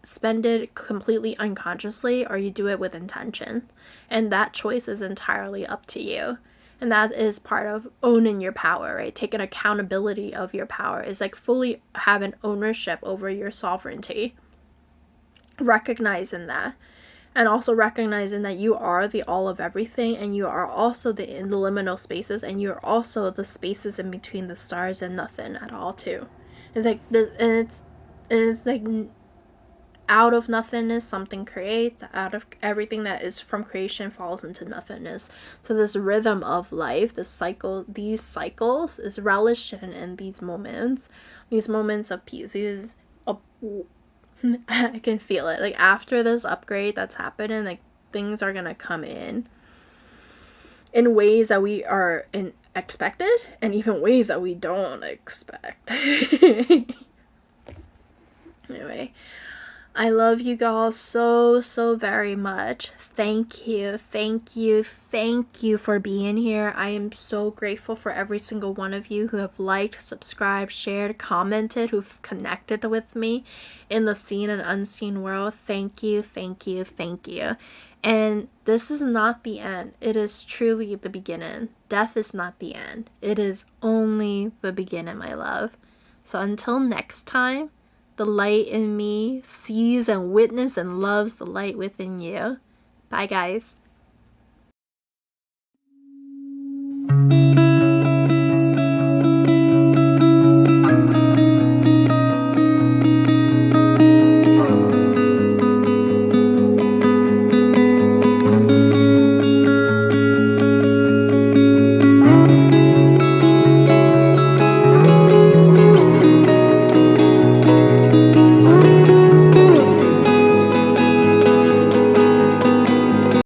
spend it completely unconsciously, or you do it with intention, and that choice is entirely up to you. And that is part of owning your power, right? Taking accountability of your power is like fully having ownership over your sovereignty, recognizing that. And also recognizing that you are the all of everything, and you are also the liminal spaces, and you're also the spaces in between the stars and nothing at all too. It's like this, and it's like out of nothingness something creates, out of everything that is from creation falls into nothingness. So this rhythm of life, these cycles is relishing in these moments of peace. I can feel it. Like after this upgrade that's happening, like things are gonna come in ways that we are expected, and even ways that we don't expect. Anyway, I love you guys so very much. Thank you for being here. I am so grateful for every single one of you who have liked, subscribed, shared, commented, who've connected with me in the seen and unseen world. Thank you. And this is not the end. It is truly the beginning. Death is not the end. It is only the beginning, my love. So until next time, the light in me sees and witnesses and loves the light within you. Bye, guys.